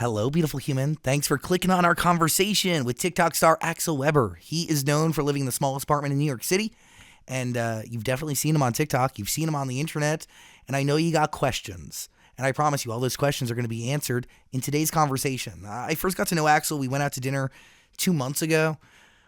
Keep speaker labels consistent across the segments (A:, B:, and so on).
A: Hello, beautiful human. Thanks for clicking on our conversation with TikTok star Axel Webber. He is known for living in the smallest apartment in New York City, and you've definitely seen him on TikTok. You've seen him on the internet, and I know you got questions. And I promise you, all those questions are going to be answered in today's conversation. I first got to know Axel. We went out to dinner 2 months ago.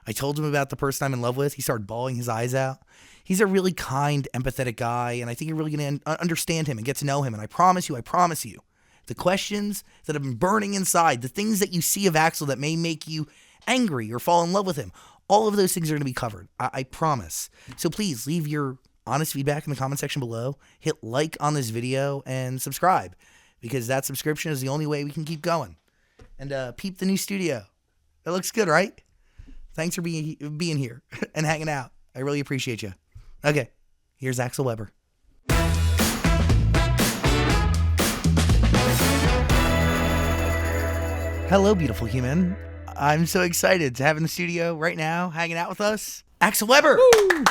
A: I told him about the person I'm in love with. He started bawling his eyes out. He's a really kind, empathetic guy, and I think you're really going to understand him and get to know him. And I promise you, the questions that have been burning inside, the things that you see of Axel that may make you angry or fall in love with him, all of those things are going to be covered. I promise. So please leave your honest feedback in the comment section below. Hit like on this video and subscribe, because that subscription is the only way we can keep going. And peep the new studio. It looks good, right? Thanks for being here and hanging out. I really appreciate you. Okay, here's Axel Webber. Hello, beautiful human. I'm so excited to have in the studio right now, hanging out with us, Axel Webber.
B: Woo!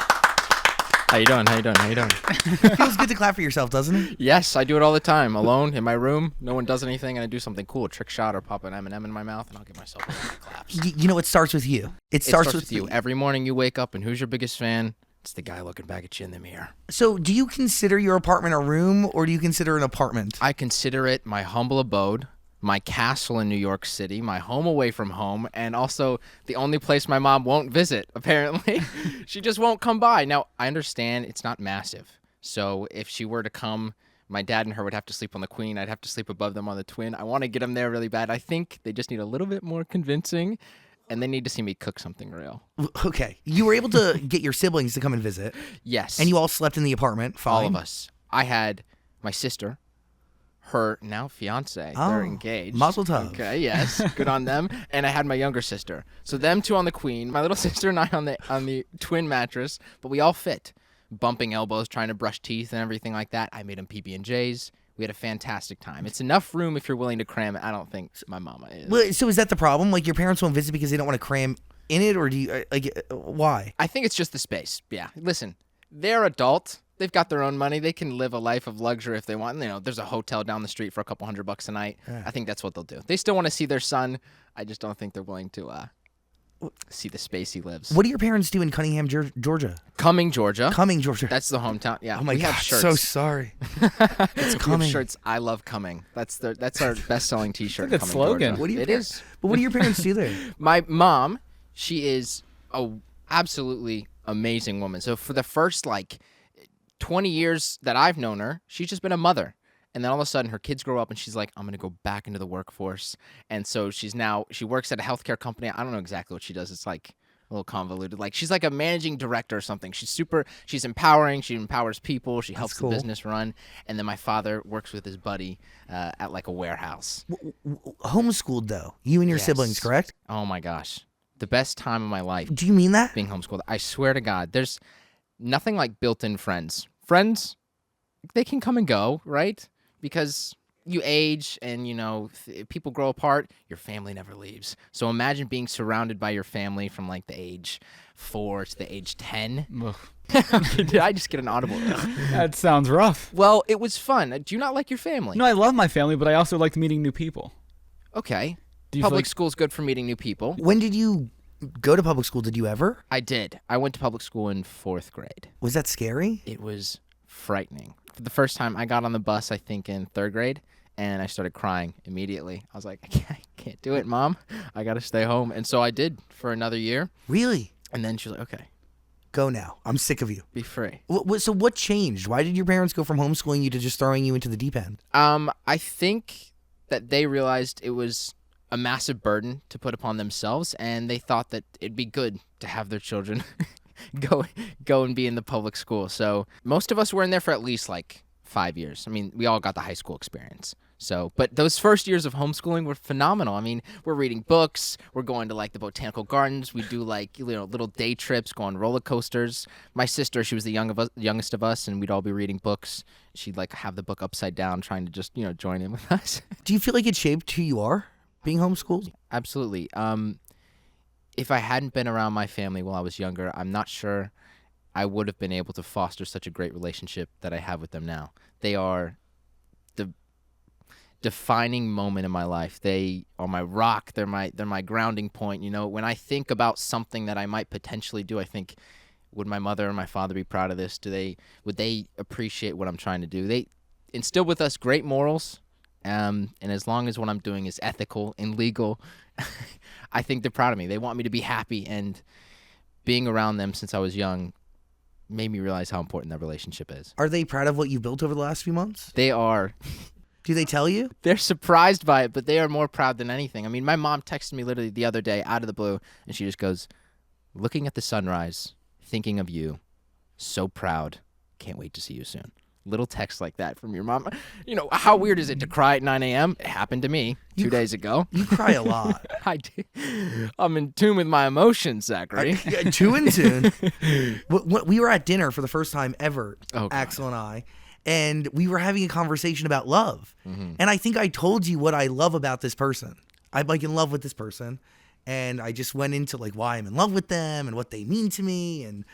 B: How you doing?
A: Feels good to clap for yourself, doesn't it?
B: Yes, I do it all the time, alone in my room. No one does anything, and I do something cool, a trick shot or pop an M&M in my mouth, and I'll give myself a claps.
A: You know, it starts with you. It starts with
B: you. Every morning you wake up, and who's your biggest fan? It's the guy looking back at you in the mirror.
A: So do you consider your apartment a room, or do you consider it an apartment?
B: I consider it my humble abode, my castle in New York City, my home away from home, and also the only place my mom won't visit, apparently. She just won't come by. Now, I understand it's not massive. So if she were to come, my dad and her would have to sleep on the queen. I'd have to sleep above them on the twin. I want to get them there really bad. I think they just need a little bit more convincing, and they need to see me cook something real.
A: Okay. You were able to get your siblings to come and visit.
B: Yes.
A: And you all slept in the apartment. Fine.
B: All of us. I had my sister, her now fiance. They're engaged.
A: Mazel tov.
B: Okay, yes, good on them. And I had my younger sister. So them two on the queen, my little sister and I on the twin mattress, but we all fit. Bumping elbows, trying to brush teeth and everything like that. I made them PB&Js. We had a fantastic time. It's enough room if you're willing to cram it. I don't think my mama is.
A: Well, so is that the problem? Like, your parents won't visit because they don't want to cram in it, or do you why?
B: I think it's just the space. Yeah. Listen, they're adult. They've got their own money. They can live a life of luxury if they want. You know, there's a hotel down the street for a couple $100 a night. Yeah. I think that's what they'll do. They still want to see their son. I just don't think they're willing to see the space he lives.
A: What do your parents do in Cunningham, Georgia?
B: Cumming, Georgia.
A: That's
B: the hometown. Yeah.
A: Oh my God,
B: have shirts.
A: so sorry. It's Cumming.
B: We have shirts. I love Cumming. That's our best-selling T-shirt.
C: That's a slogan.
A: It is. But what do your parents do there?
B: My mom, she is a absolutely amazing woman. So for the first 20 years that I've known her, she's just been a mother. And then all of a sudden her kids grow up and she's like, I'm going to go back into the workforce. And so she works at a healthcare company. I don't know exactly what she does. It's like a little convoluted. She's like a managing director or something. She's empowering. She empowers people. She helps the business run. And then my father works with his buddy at a warehouse.
A: Homeschooled though, you and your siblings, correct?
B: Oh my gosh. The best time of my life.
A: Do you mean that?
B: Being homeschooled. I swear to God, there's nothing like built-in friends. Friends, they can come and go, right? Because you age and, people grow apart. Your family never leaves. So imagine being surrounded by your family from the age 4 to the age 10. Did I just get an audible?
C: That sounds rough.
B: Well, it was fun. Do you not like your family?
C: No, I love my family, but I also like meeting new people.
B: Okay. Public school's good for meeting new people.
A: When did you go to public school? Did you ever?
B: I did. I went to public school in 4th grade.
A: Was that scary?
B: It was frightening. For the first time, I got on the bus, I think, in 3rd grade, and I started crying immediately. I was like, I can't do it, Mom. I got to stay home. And so I did for another year.
A: Really?
B: And then she was like, okay.
A: Go now. I'm sick of you.
B: Be free.
A: So what changed? Why did your parents go from homeschooling you to just throwing you into the deep end?
B: I think that they realized it was a massive burden to put upon themselves, and they thought that it'd be good to have their children go and be in the public school. So most of us were in there for at least 5 years. I mean, we all got the high school experience. So, but those first years of homeschooling were phenomenal. I mean, we're reading books, we're going to the botanical gardens, we do little day trips, go on roller coasters. My sister, she was the youngest of us, and we'd all be reading books. She'd have the book upside down, trying to just join in with us.
A: Do you feel like it shaped who you are, being homeschooled?
B: Absolutely. If I hadn't been around my family while I was younger, I'm not sure I would have been able to foster such a great relationship that I have with them now. They are defining moment in my life. They are my rock. They're my grounding point. When I think about something that I might potentially do, I think, would my mother or my father be proud of this? Would they appreciate what I'm trying to do? They instill with us great morals, and as long as what I'm doing is ethical and legal, I think they're proud of me. They want me to be happy, and being around them since I was young made me realize how important that relationship is.
A: Are they proud of what you've built over the last few months?
B: They are.
A: Do they tell you?
B: They're surprised by it, but they are more proud than anything. I mean, my mom texted me literally the other day out of the blue, and she just goes, looking at the sunrise, thinking of you, so proud, can't wait to see you soon. Little text like that from your mom. How weird is it to cry at 9 a.m.? It happened to me 2 days ago.
A: You cry a lot.
B: I do. I'm in tune with my emotions, Zachary.
A: Too in tune. We were at dinner for the first time ever, Axel and I, and we were having a conversation about love. Mm-hmm. And I think I told you what I love about this person. I'm like in love with this person. And I just went into like why I'm in love with them and what they mean to me, and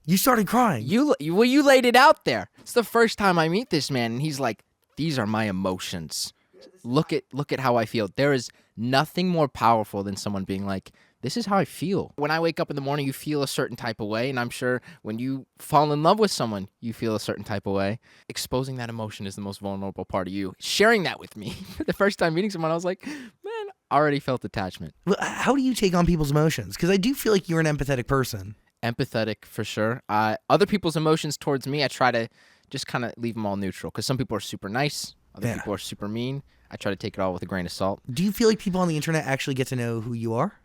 A: you started crying.
B: You laid it out there. It's the first time I meet this man, and he's like, "These are my emotions. Look at how I feel." There is nothing more powerful than someone being like, "This is how I feel." When I wake up in the morning, you feel a certain type of way, and I'm sure when you fall in love with someone, you feel a certain type of way. Exposing that emotion is the most vulnerable part of you. Sharing that with me, the first time meeting someone, I was like, man, I already felt attachment.
A: Well, how do you take on people's emotions? Because I do feel like you're an empathetic person.
B: Empathetic for sure. Other people's emotions towards me, I try to just kind of leave them all neutral, because some people are super nice, other people are super mean. I try to take it all with a grain of salt.
A: Do you feel like people on the internet actually get to know who you are?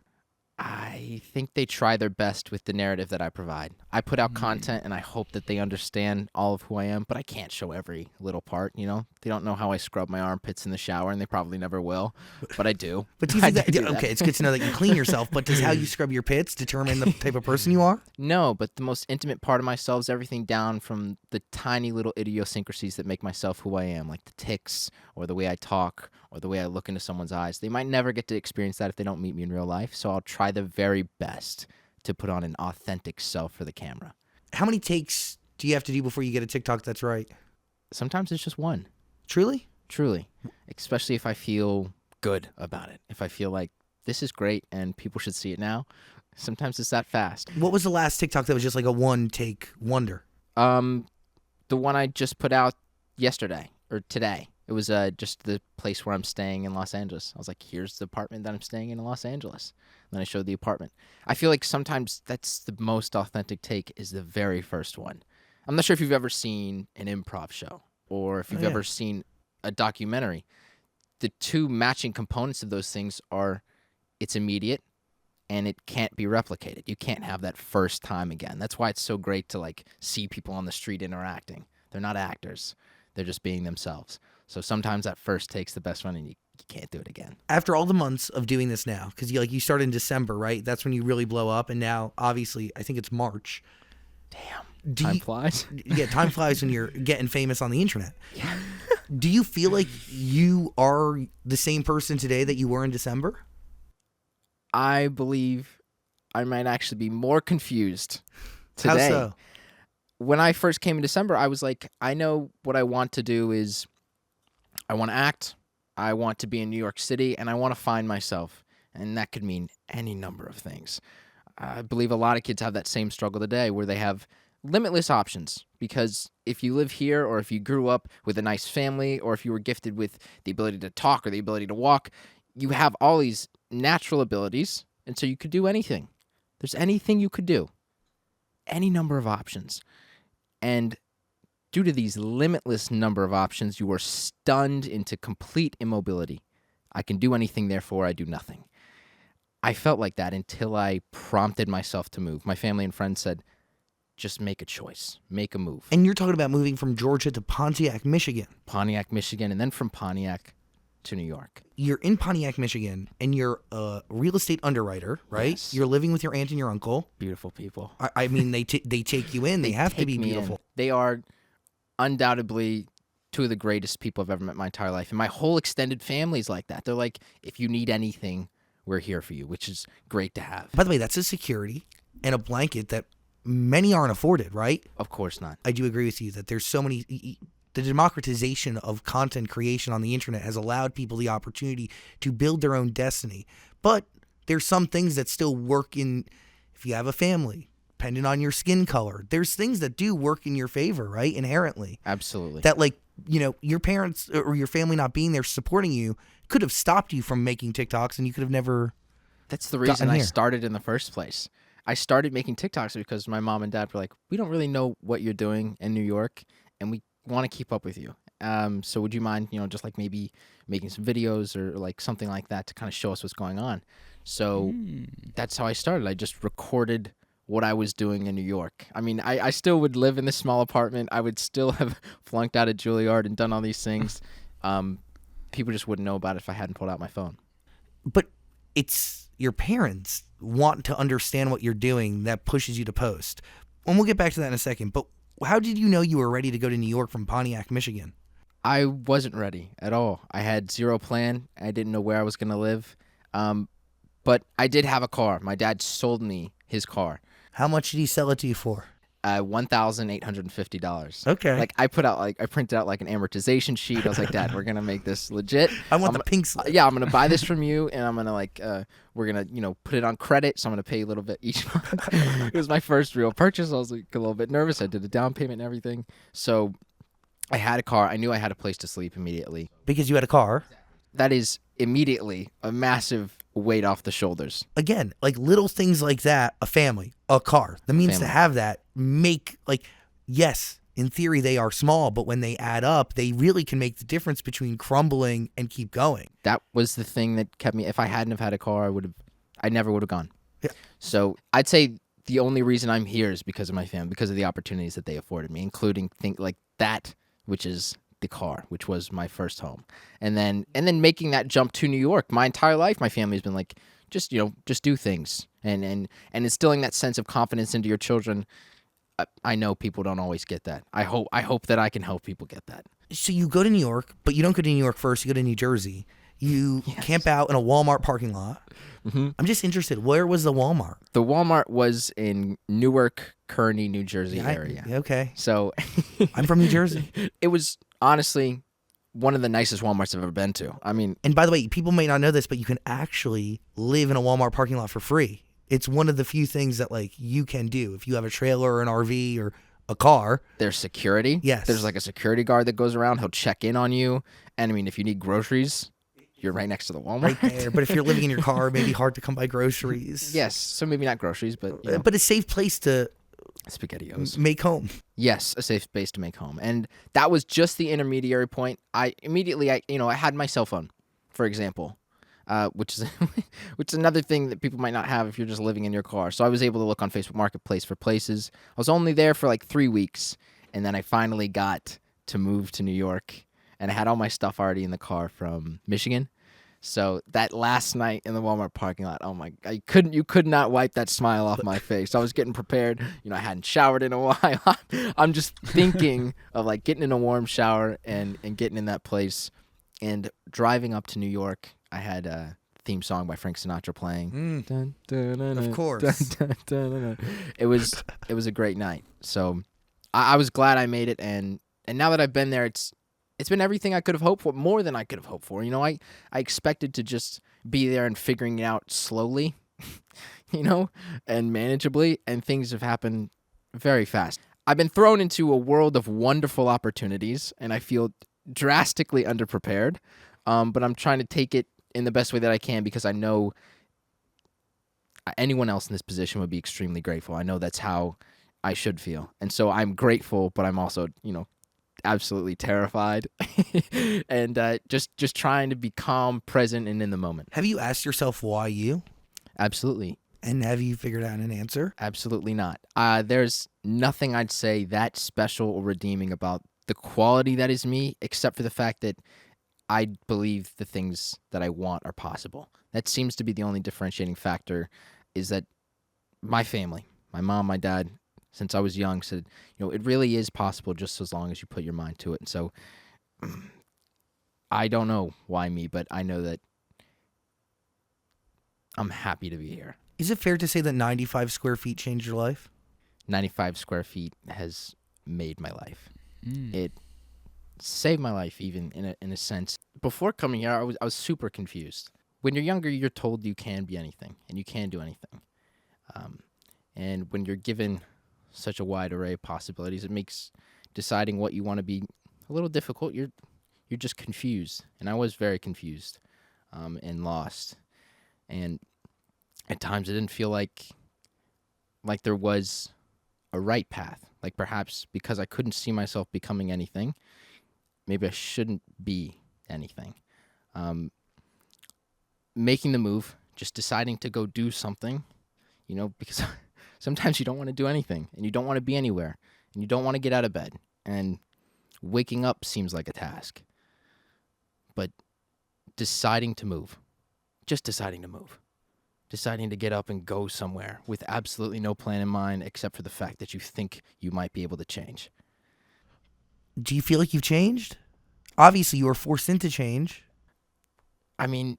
B: I think they try their best with the narrative that I provide. I put out content, and I hope that they understand all of who I am, but I can't show every little part, They don't know how I scrub my armpits in the shower, and they probably never will, but I do.
A: But do you think okay, it's good to know that you clean yourself, but does how you scrub your pits determine the type of person you are?
B: No, but the most intimate part of myself is everything down from the tiny little idiosyncrasies that make myself who I am, like the tics, or the way I talk, or the way I look into someone's eyes. They might never get to experience that if they don't meet me in real life, so I'll try the very best to put on an authentic self for the camera.
A: How many takes do you have to do before you get a TikTok that's right?
B: Sometimes it's just one.
A: Truly?
B: Truly. Especially if I feel good about it. If I feel like this is great and people should see it now. Sometimes it's that fast.
A: What was the last TikTok that was just like a one-take wonder?
B: The one I just put out yesterday or today. It was just the place where I'm staying in Los Angeles. I was like, here's the apartment that I'm staying in Los Angeles. And then I showed the apartment. I feel like sometimes that's the most authentic take, is the very first one. I'm not sure if you've ever seen an improv show or if you've ever seen a documentary. The two matching components of those things are it's immediate and it can't be replicated. You can't have that first time again. That's why it's so great to like see people on the street interacting. They're not actors. They're just being themselves. So sometimes that first take's the best one, and you can't do it again.
A: After all the months of doing this now, because you started in December, right? That's when you really blow up, and now, obviously, I think it's March.
B: Damn. Time flies.
A: Yeah, time flies when you're getting famous on the internet. Yeah. Do you feel like you are the same person today that you were in December?
B: I believe I might actually be more confused today.
A: How so?
B: When I first came in December, I was like, I know what I want to do is I want to act, I want to be in New York City, and I want to find myself. And that could mean any number of things. I believe a lot of kids have that same struggle today where they have limitless options, because if you live here or if you grew up with a nice family or if you were gifted with the ability to talk or the ability to walk, you have all these natural abilities, and so you could do anything. There's anything you could do. Any number of options. And due to these limitless number of options, you are stunned into complete immobility. I can do anything, therefore I do nothing. I felt like that until I prompted myself to move. My family and friends said, just make a choice, make a move.
A: And you're talking about moving from Georgia to Pontiac, Michigan.
B: Pontiac, Michigan, and then from Pontiac to New York.
A: You're in Pontiac, Michigan, and you're a real estate underwriter, right?
B: Yes.
A: You're living with your aunt and your uncle.
B: Beautiful people.
A: I mean, they take you in. They have to be beautiful.
B: They are undoubtedly two of the greatest people I've ever met in my entire life. And my whole extended family's like that. They're like, if you need anything, we're here for you, which is great to have.
A: By the way, that's a security and a blanket that many aren't afforded, right?
B: Of course not.
A: I do agree with you that there's so many. the democratization of content creation on the internet has allowed people the opportunity to build their own destiny. But there's some things that still work in, if you have a family, depending on your skin color, there's things that do work in your favor, right? Inherently.
B: Absolutely.
A: That, like, you know, your parents or your family not being there supporting you could have stopped you from making TikToks, and you could have never.
B: That's the reason
A: gotten
B: I
A: here.
B: started in the first place. I started making TikToks because my mom and dad were like, we don't really know what you're doing in New York, and we want to keep up with you. So would you mind, you know, just like maybe making some videos or like something like that to kind of show us what's going on? So that's how I started. I just recorded what I was doing in New York. I mean, I still would live in this small apartment. I would still have flunked out at Juilliard and done all these things. People just wouldn't know about it if I hadn't pulled out my phone.
A: But it's your parents want to understand what you're doing that pushes you to post. And we'll get back to that in a second. But how did you know you were ready to go to New York from Pontiac, Michigan?
B: I wasn't ready at all. I had zero plan. I didn't know where I was going to live. But I did have a car. My dad sold me his car.
A: How much did he sell it to you for?
B: $1,850.
A: Okay.
B: Like I printed out like an amortization sheet. I was like, Dad, we're gonna make this legit.
A: I want the pink slip.
B: Yeah, I'm gonna buy this from you, and I'm gonna we're gonna put it on credit. So I'm gonna pay a little bit each month. It was my first real purchase. I was like a little bit nervous. I did a down payment and everything. So I had a car. I knew I had a place to sleep immediately.
A: Because you had a car.
B: That is immediately a massive weight off the shoulders.
A: Again, like little things like that, a family, a car, the means to
B: Family.
A: have that make, like, yes, in theory they are small, but when they add up, they really can make the difference between crumbling and keep going.
B: That was the thing that kept me. If I hadn't have had a car, I never would have gone.
A: Yeah.
B: So I'd say the only reason I'm here is because of my family, because of the opportunities that they afforded me, including things like that, which is the car, which was my first home. And then making that jump to New York. My entire life, my family's been like, just do things and instilling that sense of confidence into your children. I know people don't always get that. I hope that I can help people get that.
A: So you go to New York, but you don't go to New York first. You go to New Jersey. You camp out in a Walmart parking lot.
B: Mm-hmm.
A: I'm just interested. Where was the Walmart?
B: The Walmart was in Newark, Kearney, New Jersey area.
A: Okay.
B: So
A: I'm from New Jersey.
B: it was honestly one of the nicest Walmarts I've ever been to. I mean,
A: And by the way, people may not know this, but you can actually live in a Walmart parking lot for free. It's one of the few things that, like, you can do if you have a trailer or an RV or a car.
B: there's security.
A: Yes.
B: There's like a security guard that goes around. He'll check in on you. And I mean, if you need groceries, you're right next to the Walmart.
A: Right there. But if you're living in your car, it may be hard to come by groceries.
B: Yes. So maybe not groceries, but
A: But a safe place to
B: SpaghettiOs.
A: make home.
B: Yes, a safe space to make home. And that was just the intermediary point. I had my cell phone, for example, which is another thing that people might not have if you're just living in your car. So I was able to look on Facebook Marketplace for places. I was only there for like 3 weeks, and then I finally got to move to New York, and I had all my stuff already in the car from Michigan. So that last night in the Walmart parking lot, oh my, you could not wipe that smile off my face. I was getting prepared. I hadn't showered in a while. I'm just thinking of like getting in a warm shower and getting in that place and driving up to New York. I had a theme song by Frank Sinatra playing. Dun, dun, dun,
A: Of
B: dun,
A: course.
B: dun, dun, dun, dun. It was a great night. So I was glad I made it. And now that I've been there, it's been everything I could have hoped for, more than I could have hoped for. I expected to just be there and figuring it out slowly, and manageably, and things have happened very fast. I've been thrown into a world of wonderful opportunities, and I feel drastically underprepared, but I'm trying to take it in the best way that I can because I know anyone else in this position would be extremely grateful. I know that's how I should feel. And so I'm grateful, but I'm also, absolutely terrified and just trying to be calm, present, and in the moment.
A: Have you asked yourself why you?
B: Absolutely.
A: And have you figured out an answer?
B: Absolutely not. There's nothing I'd say that special or redeeming about the quality that is me, except for the fact that I believe the things that I want are possible. That seems to be the only differentiating factor, is that my family, my mom, my dad, since I was young, said, it really is possible just as long as you put your mind to it. And so I don't know why me, but I know that I'm happy to be here.
A: Is it fair to say that 95 square feet changed your life?
B: 95 square feet has made my life. It saved my life even in a sense. Before coming here, I was super confused. When you're younger, you're told you can be anything and you can do anything. And when you're given such a wide array of possibilities, it makes deciding what you want to be a little difficult. You're just confused, and I was very confused and lost. And at times, it didn't feel like there was a right path. Like perhaps because I couldn't see myself becoming anything, maybe I shouldn't be anything. Making the move, just deciding to go do something, because sometimes you don't want to do anything, and you don't want to be anywhere, and you don't want to get out of bed, and waking up seems like a task. But deciding to move, just deciding to move, deciding to get up and go somewhere with absolutely no plan in mind except for the fact that you think you might be able to change.
A: Do you feel like you've changed? Obviously, you were forced into change.
B: I mean,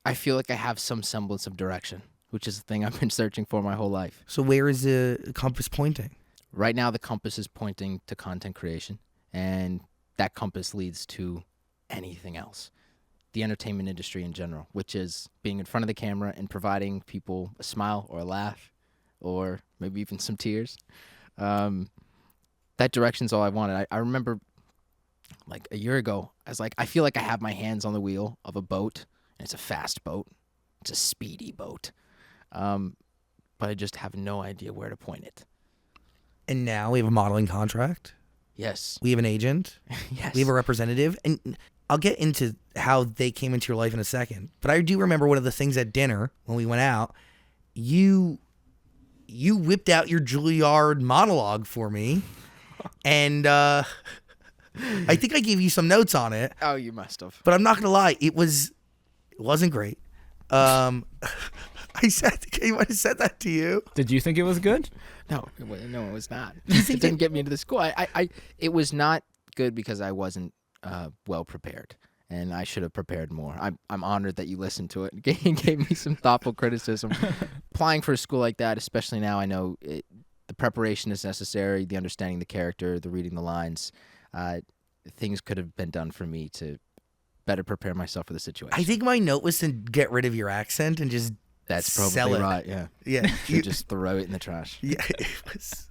B: I feel like I have some semblance of direction, which is the thing I've been searching for my whole life.
A: So where is the compass pointing?
B: Right now, the compass is pointing to content creation, and that compass leads to anything else. The entertainment industry in general, which is being in front of the camera and providing people a smile or a laugh or maybe even some tears. That direction's all I wanted. I remember like a year ago, I was like, I feel like I have my hands on the wheel of a boat, and it's a fast boat. It's a speedy boat. But I just have no idea where to point it.
A: And now we have a modeling contract.
B: Yes.
A: We have an agent.
B: Yes.
A: We have a representative. And I'll get into how they came into your life in a second. But I do remember one of the things at dinner when we went out, you whipped out your Juilliard monologue for me. And I think I gave you some notes on it.
B: Oh, you must have.
A: But I'm not going to lie. It wasn't great. I might have said that to you.
C: Did you think it was good?
B: No, it was not. It didn't get me into the school. It was not good because I wasn't well prepared, and I should have prepared more. I'm honored that you listened to it and gave me some thoughtful criticism. Applying for a school like that, especially now, I know the preparation is necessary, the understanding the character, the reading the lines. Things could have been done for me to better prepare myself for the situation.
A: I think my note was to get rid of your accent and just
B: That's
A: sell
B: probably
A: it.
B: right, yeah.
A: Yeah.
B: You just throw it in the trash.
A: Yeah, it was.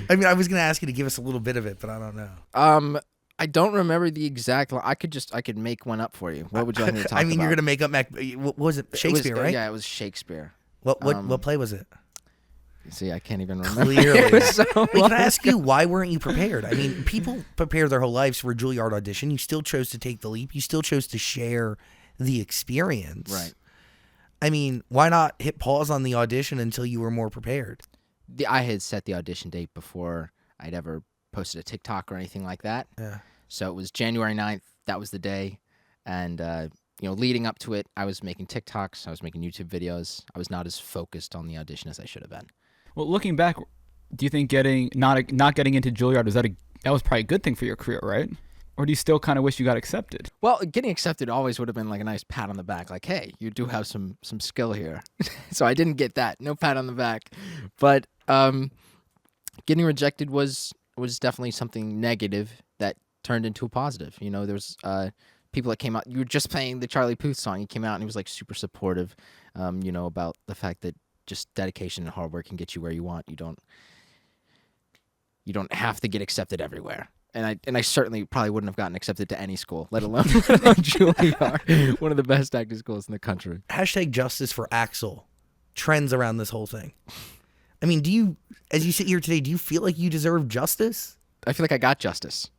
A: I mean, I was going to ask you to give us a little bit of it, but I don't know.
B: I don't remember the exact line. I could make one up for you. What would you like me to talk about?
A: I mean, you're going to make up what was it? Shakespeare, right?
B: Yeah, it was Shakespeare.
A: What play was it?
B: See, I can't even remember.
A: Clearly.
B: It was so
A: Wait,
B: long
A: can I ask you, why weren't you prepared? I mean, people prepare their whole lives for a Juilliard audition. You still chose to take the leap. You still chose to share the experience.
B: Right.
A: I mean, why not hit pause on the audition until you were more prepared?
B: I had set the audition date before I'd ever posted a TikTok or anything like that.
A: Yeah.
B: So it was January 9th. That was the day. And, leading up to it, I was making TikToks. I was making YouTube videos. I was not as focused on the audition as I should have been.
C: Well, looking back, do you think not getting into Juilliard that was probably a good thing for your career, right? Or do you still kind of wish you got accepted?
B: Well, getting accepted always would have been like a nice pat on the back, like, hey, you do have some skill here. So I didn't get that. No pat on the back. But getting rejected was definitely something negative that turned into a positive. There was people that came out. You were just playing the Charlie Puth song. He came out and he was like super supportive, about the fact that just dedication and hard work can get you where you want. You don't have to get accepted everywhere. And I certainly probably wouldn't have gotten accepted to any school, let alone Juilliard, one of the best acting schools in the country.
A: Hashtag justice for Axel trends around this whole thing. I mean, as you sit here today, do you feel like you deserve justice?
B: I feel like I got justice.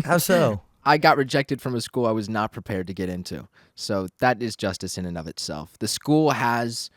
A: How so?
B: I got rejected from a school I was not prepared to get into. So that is justice in and of itself. The school has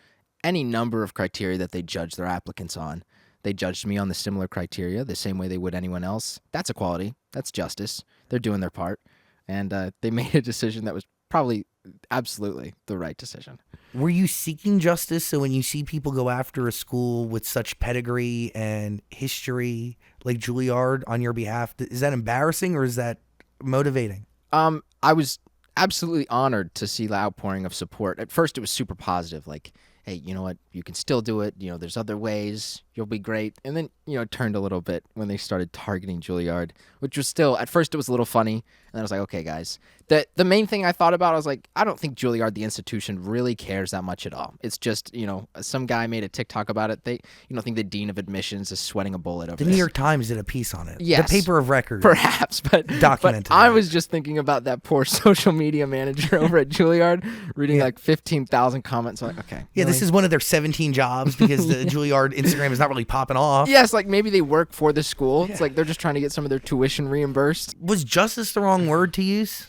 B: any number of criteria that they judge their applicants on. They judged me on the similar criteria, the same way they would anyone else. That's equality. That's justice. They're doing their part. And they made a decision that was probably absolutely the right decision.
A: Were you seeking justice? So when you see people go after a school with such pedigree and history like Juilliard on your behalf, is that embarrassing or is that motivating?
B: I was absolutely honored to see the outpouring of support. At first, it was super positive. Like, hey, you know what? You can still do it. There's other ways. You'll be great. And then, it turned a little bit when they started targeting Juilliard, which was still, at first it was a little funny. And then I was like, okay, guys. The main thing I thought about, I was like, I don't think Juilliard, the institution, really cares that much at all. It's just, some guy made a TikTok about it. They, think the dean of admissions is sweating a bullet over
A: The
B: this.
A: New York Times did a piece on it.
B: Yes.
A: The paper of record.
B: Perhaps, but
A: documented.
B: I was just thinking about that poor social media manager over at Juilliard reading like 15,000 comments. I'm like, okay.
A: Yeah,
B: really?
A: this is one of their 17 jobs because the Juilliard Instagram is not really popping off.
B: Yes, like maybe they work for the school. It's like they're just trying to get some of their tuition reimbursed.
A: Was justice the wrong word to use?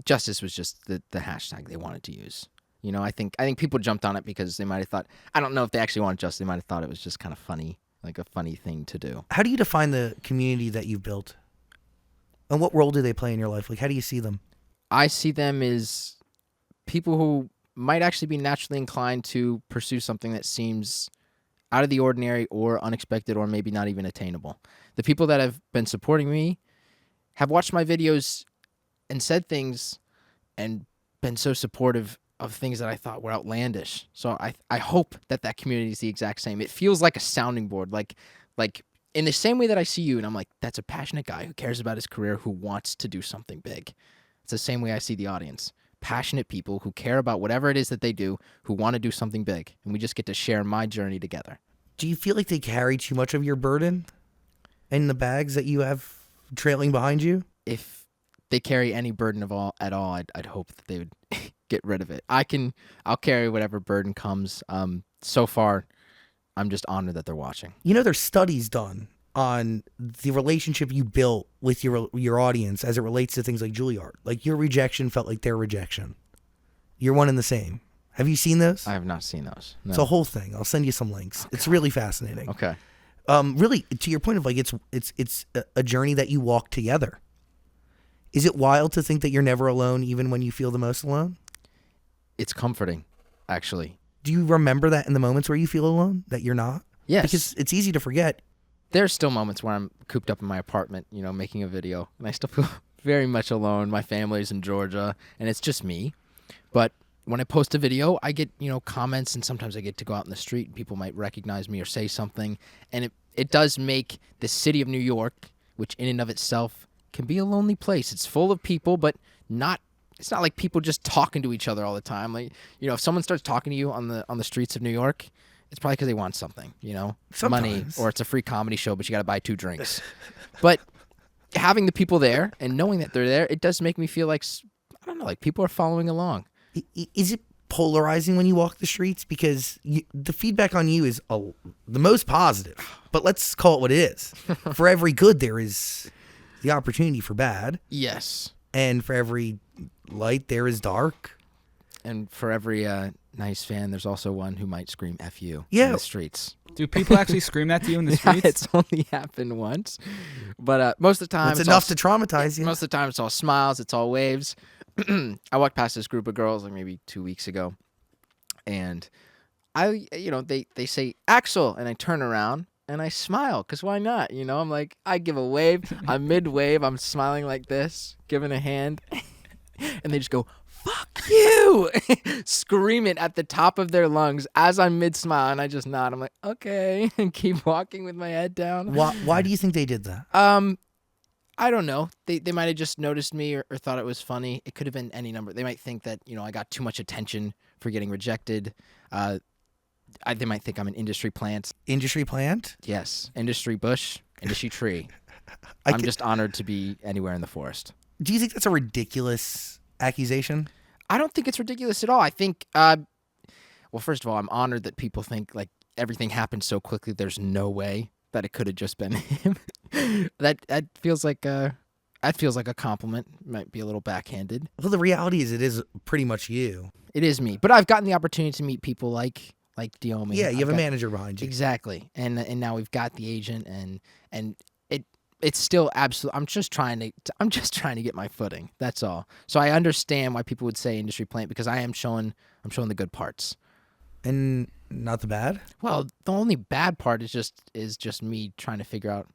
B: Justice was just the hashtag they wanted to use. I think people jumped on it because they might have thought, I don't know if they actually wanted justice. They might have thought it was just kind of funny, like a funny thing to do.
A: How do you define the community that you've built? And what role do they play in your life? Like, how do you see them?
B: I see them as people who might actually be naturally inclined to pursue something that seems out of the ordinary or unexpected or maybe not even attainable. The people that have been supporting me have watched my videos and said things and been so supportive of things that I thought were outlandish. So I hope that community is the exact same. It feels like a sounding board, like in the same way that I see you, and I'm like, that's a passionate guy who cares about his career, who wants to do something big. It's the same way I see the audience. Passionate people who care about whatever it is that they do, who want to do something big. And we just get to share my journey together.
A: Do you feel like they carry too much of your burden in the bags that you have trailing behind you?
B: If they carry any burden at all, I'd hope that they would get rid of it. I'll carry whatever burden comes. So far, I'm just honored that they're watching.
A: There's studies done on the relationship you built with your audience as it relates to things like Juilliard. Like, your rejection felt like their rejection. You're one and the same. Have you seen those?
B: I have not seen those. No.
A: It's a whole thing. I'll send you some links. Okay. It's really fascinating.
B: Okay.
A: Really, to your point of like, it's a journey that you walk together. Is it wild to think that you're never alone, even when you feel the most alone?
B: It's comforting, actually.
A: Do you remember that in the moments where you feel alone, that you're not?
B: Yes.
A: Because it's easy to forget.
B: There's still moments where I'm cooped up in my apartment, making a video, and I still feel very much alone. My family's in Georgia, and it's just me. But when I post a video, I get, comments, and sometimes I get to go out in the street, and people might recognize me or say something. And it does make the city of New York, which in and of itself can be a lonely place. It's full of people, but it's not like people just talking to each other all the time. Like, if someone starts talking to you on the streets of New York, it's probably because they want something, money, or it's a free comedy show, but you got to buy 2 drinks. But having the people there and knowing that they're there, it does make me feel like, I don't know, like people are following along.
A: Is it polarizing when you walk the streets? Because the feedback on you is the most positive, but let's call it what it is. For every good, there is the opportunity for bad.
B: Yes.
A: And for every light, there is dark.
B: And for every nice fan, there's also one who might scream F you
A: in
B: the streets.
C: Do people actually scream that to you in the streets?
B: It's only happened once. But most of the time...
A: It's enough to traumatize you.
B: Most of the time, it's all smiles, it's all waves. I walked past this group of girls like maybe 2 weeks ago. And they say, Axel, and I turn around. And I smile, because why not? I'm like, I give a wave. I'm mid-wave. I'm smiling like this, giving a hand. And they just go, fuck you! Scream it at the top of their lungs as I'm mid-smile. And I just nod. I'm like, okay. And keep walking with my head down.
A: Why do you think they did that?
B: I don't know. They might have just noticed me or thought it was funny. It could have been any number. They might think that, I got too much attention for getting rejected. They might think I'm an industry plant.
A: Industry plant?
B: Yes. Industry bush, industry tree. I'm just honored to be anywhere in the forest.
A: Do you think that's a ridiculous accusation?
B: I don't think it's ridiculous at all. I think, well, first of all, I'm honored that people think like everything happened so quickly. There's no way that it could have just been him. That feels like a compliment. Might be a little backhanded.
A: Well, the reality is it is pretty much you.
B: It is me. But I've gotten the opportunity to meet people like Diomi.
A: Yeah, you have a manager behind you.
B: Exactly. And now we've got the agent and it's still absolute. I'm just trying to get my footing. That's all. So I understand why people would say industry plant, because I'm showing the good parts.
A: And not the bad?
B: Well, the only bad part is just me trying to figure out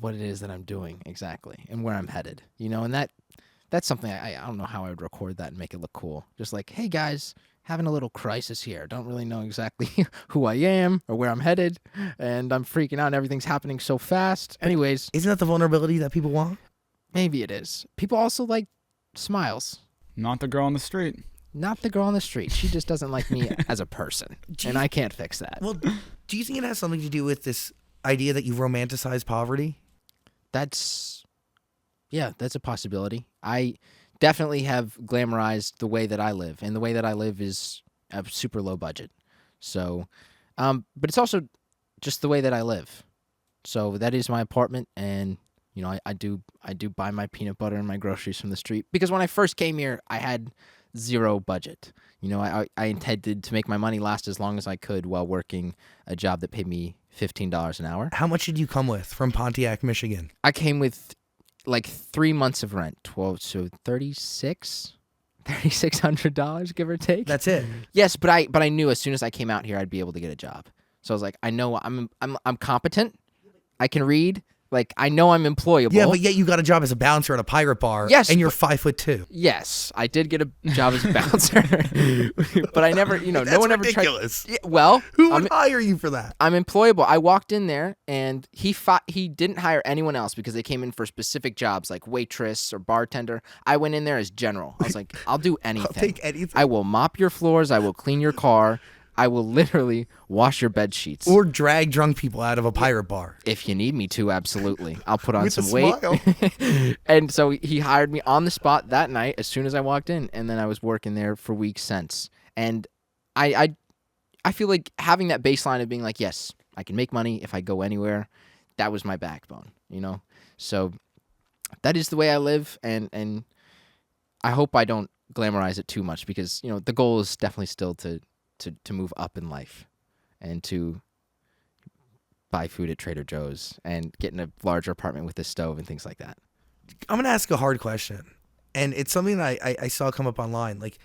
B: what it is that I'm doing exactly and where I'm headed. And that that's something I don't know how I would record that and make it look cool. Just like, hey guys, having a little crisis here. Don't really know exactly who I am or where I'm headed, and I'm freaking out and everything's happening so fast. Anyways,
A: Isn't that the vulnerability that people want?
B: maybe it is. People also like smiles.
C: Not the girl on the street.
B: Not the girl on the street. She just doesn't like me as a person, and I can't fix that.
A: Well, do you think it has something to do with this idea that you romanticize poverty?
B: That's a possibility. I definitely have glamorized the way that I live, and the way that I live is a super low budget. So, but it's also just the way that I live. So that is my apartment, and I do buy my peanut butter and my groceries from the street, because when I first came here, I had zero budget. I intended to make my money last as long as I could while working a job that paid me $15 an hour.
A: How much did you come with from Pontiac, Michigan?
B: I came with like 3 months of rent, 12, so $3,600, give or take.
A: That's it.
B: Yes, but I knew as soon as I came out here, I'd be able to get a job. So I was like, I know I'm competent. I can read. Like, I know I'm employable.
A: Yeah, but yet you got a job as a bouncer at a pirate bar.
B: Yes,
A: and you're 5'2".
B: Yes, I did get a job as a bouncer, but I never, no one ever tried.
A: Ridiculous.
B: Yeah, well,
A: Who would hire you for that?
B: I'm employable. I walked in there, and he didn't hire anyone else because they came in for specific jobs like waitress or bartender. I went in there as general. I was like, I'll do anything.
A: I'll take anything.
B: I will mop your floors. I will clean your car. I will literally wash your bed sheets.
A: Or drag drunk people out of a pirate bar.
B: If you need me to, absolutely. I'll put on
A: With
B: some
A: a
B: weight.
A: smile.
B: And so he hired me on the spot that night as soon as I walked in, and then I was working there for weeks since. And I feel like having that baseline of being like, yes, I can make money if I go anywhere, that was my backbone, So that is the way I live, and I hope I don't glamorize it too much, because, the goal is definitely still to move up in life and to buy food at Trader Joe's and get in a larger apartment with a stove and things like that.
A: I'm going to ask a hard question, and it's something that I saw come up online. Like,